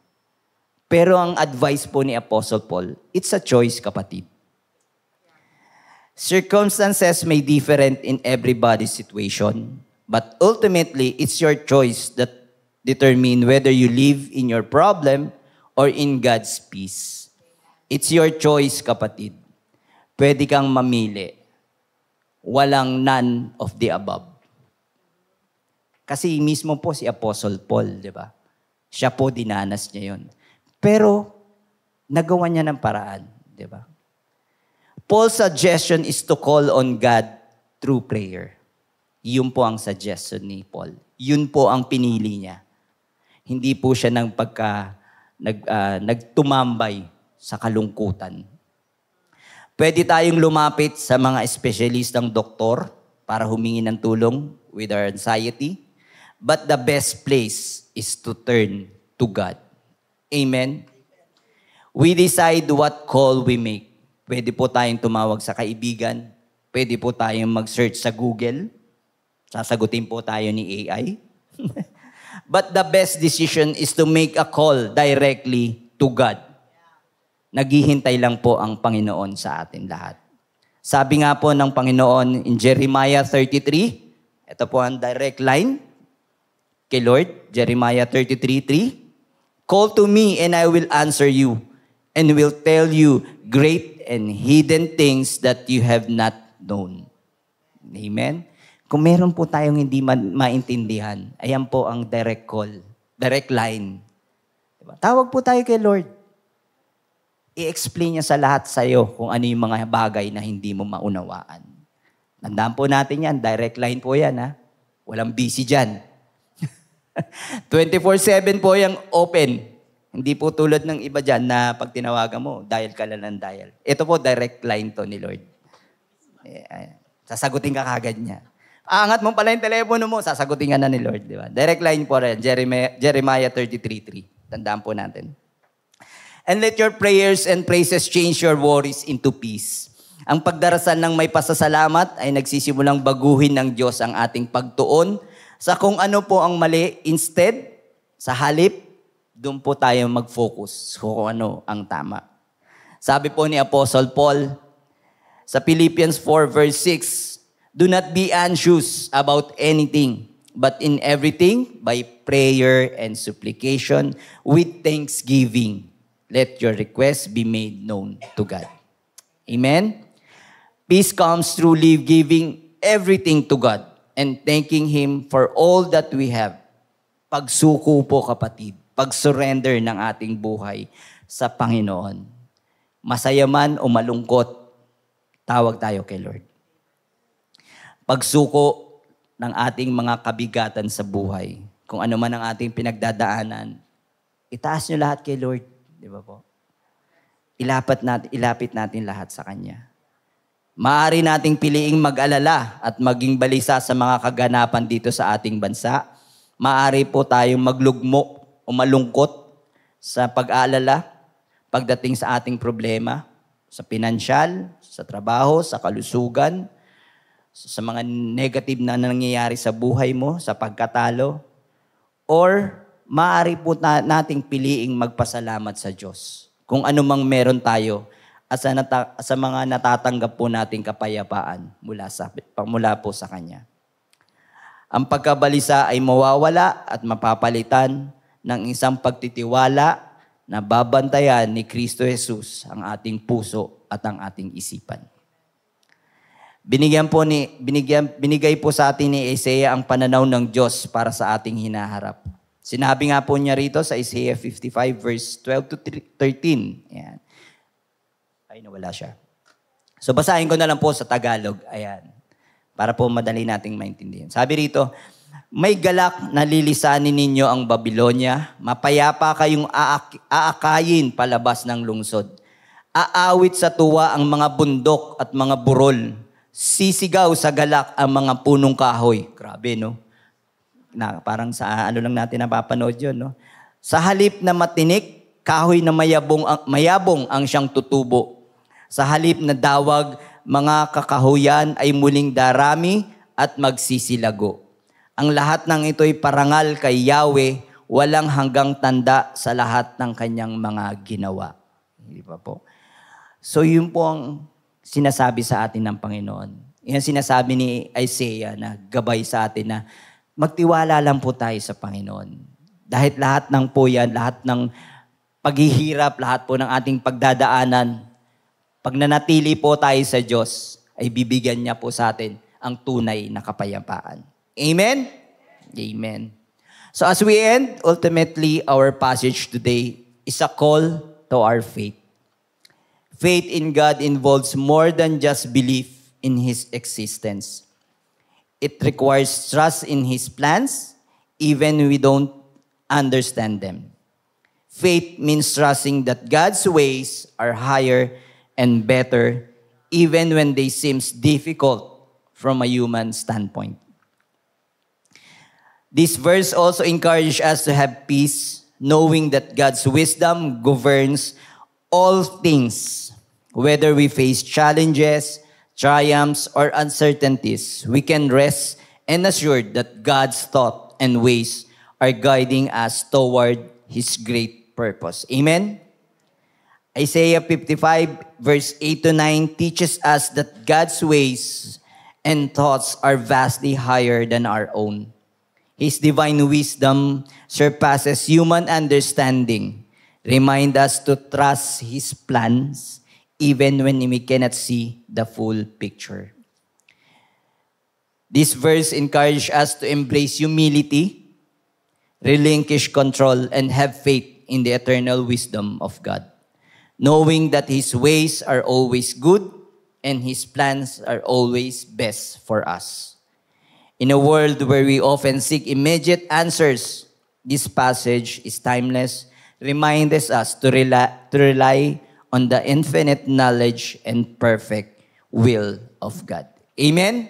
Pero ang advice po ni Apostle Paul, it's a choice, kapatid. Circumstances may different in everybody's situation, but ultimately, it's your choice that determine whether you live in your problem or in God's peace. It's your choice, kapatid. Pwede kang mamili. Walang none of the above. Kasi mismo po si Apostle Paul, di ba? Siya po dinanas niya yun. Pero, nagawa niya ng paraan, di ba? Paul's suggestion is to call on God through prayer. Yun po ang suggestion ni Paul. Yun po ang pinili niya. Hindi po siya nagtumambay sa kalungkutan. Pwede tayong lumapit sa mga espesyalistang doktor para humingi ng tulong with our anxiety. But the best place is to turn to God. Amen? We decide what call we make. Pwede po tayong tumawag sa kaibigan. Pwede po tayong mag-search sa Google. Sasagutin po tayo ni AI. But the best decision is to make a call directly to God. Naghihintay lang po ang Panginoon sa atin lahat. Sabi nga po ng Panginoon in Jeremiah 33, ito po ang direct line kay Lord, Jeremiah 33:3. Call to me and I will answer you and will tell you great and hidden things that you have not known. Amen? Kung meron po tayong hindi maintindihan, ayan po ang direct call, direct line. Diba? Tawag po tayo kay Lord. I-explain niya sa lahat sa iyo kung ano yung mga bagay na hindi mo maunawaan. Tandaan po natin yan, direct line po yan. Ha? Walang busy dyan. 24/7 po yung open. Hindi po tulad ng iba dyan na pag tinawagan mo, dial ka lang ng dial. Ito po, direct line to ni Lord. Sasagutin ka kagad niya. Aangat mo pala yung telepono mo, sasagutin ka na ni Lord. Di ba? Direct line po rin, Jeremiah 33:3. Tandaan po natin. And let your prayers and praises change your worries into peace. Ang pagdarasal ng may pasasalamat ay nagsisimulang baguhin ng Diyos ang ating pagtuon sa kung ano po ang mali. Instead, sa halip, doon po tayo mag-focus kung ano ang tama. Sabi po ni Apostle Paul sa Philippians 4:6, do not be anxious about anything, but in everything, by prayer and supplication, with thanksgiving, let your requests be made known to God. Amen? Peace comes through giving everything to God and thanking Him for all that we have. Pagsuko po, kapatid. Pag-surrender ng ating buhay sa Panginoon. Masaya man o malungkot, tawag tayo kay Lord. Pagsuko ng ating mga kabigatan sa buhay, kung ano man ang ating pinagdadaanan, itaas nyo lahat kay Lord. Di ba po? Ilapit natin lahat sa Kanya. Maaari nating piliing mag-alala at maging balisa sa mga kaganapan dito sa ating bansa. Maaari po tayong maglugmok o malungkot sa pag-aalala pagdating sa ating problema, sa pinansyal, sa trabaho, sa kalusugan, sa mga negative na nangyayari sa buhay mo, sa pagkatalo, or maaari po nating piliing magpasalamat sa Diyos. Kung ano mang meron tayo at sa mga natatanggap po nating kapayapaan mula po sa Kanya. Ang pagkabalisa ay mawawala at mapapalitan ng isang pagtitiwala na babantayan ni Kristo Jesus ang ating puso at ang ating isipan. Binigay po sa atin ni Isaiah ang pananaw ng Diyos para sa ating hinaharap. Sinabi nga po niya rito sa Isaiah 55 verse 12 to 13. Ayan. Ay, nawala siya. So basahin ko na lang po sa Tagalog. Ayan. Para po madali nating maintindihan. Sabi rito, may galak na lilisanin ninyo ang Babylonia, mapayapa kayong aakayin palabas ng lungsod. Aawit sa tuwa ang mga bundok at mga burol. Sisigaw sa galak ang mga punong kahoy. Grabe, no? Parang sa ano lang natin napapanood yun, no? Sa halip na matinik, kahoy na mayabong ang siyang tutubo. Sa halip na dawag, mga kakahuyan ay muling darami at magsisilago. Ang lahat ng ito'y parangal kay Yahweh, walang hanggang tanda sa lahat ng kanyang mga ginawa. Hindi ba po? So yun po ang sinasabi sa atin ng Panginoon. Yan sinasabi ni Isaiah na gabay sa atin na magtiwala lang po tayo sa Panginoon. Dahil lahat ng po yan, lahat ng paghihirap, lahat po ng ating pagdadaanan, pag nanatili po tayo sa Diyos, ay bibigyan niya po sa atin ang tunay na kapayapaan. Amen? Amen. So as we end, ultimately, our passage today is a call to our faith. Faith in God involves more than just belief in His existence. It requires trust in His plans, even we don't understand them. Faith means trusting that God's ways are higher and better, even when they seem difficult from a human standpoint. This verse also encourages us to have peace, knowing that God's wisdom governs all things. Whether we face challenges, triumphs, or uncertainties, we can rest and assured that God's thought and ways are guiding us toward His great purpose. Amen? Isaiah 55 verse 8 to 9 teaches us that God's ways and thoughts are vastly higher than our own. His divine wisdom surpasses human understanding. Remind us to trust His plans even when we cannot see the full picture. This verse encourages us to embrace humility, relinquish control, and have faith in the eternal wisdom of God, knowing that His ways are always good and His plans are always best for us. In a world where we often seek immediate answers, this passage is timeless, reminds us to rely on the infinite knowledge and perfect will of God. Amen?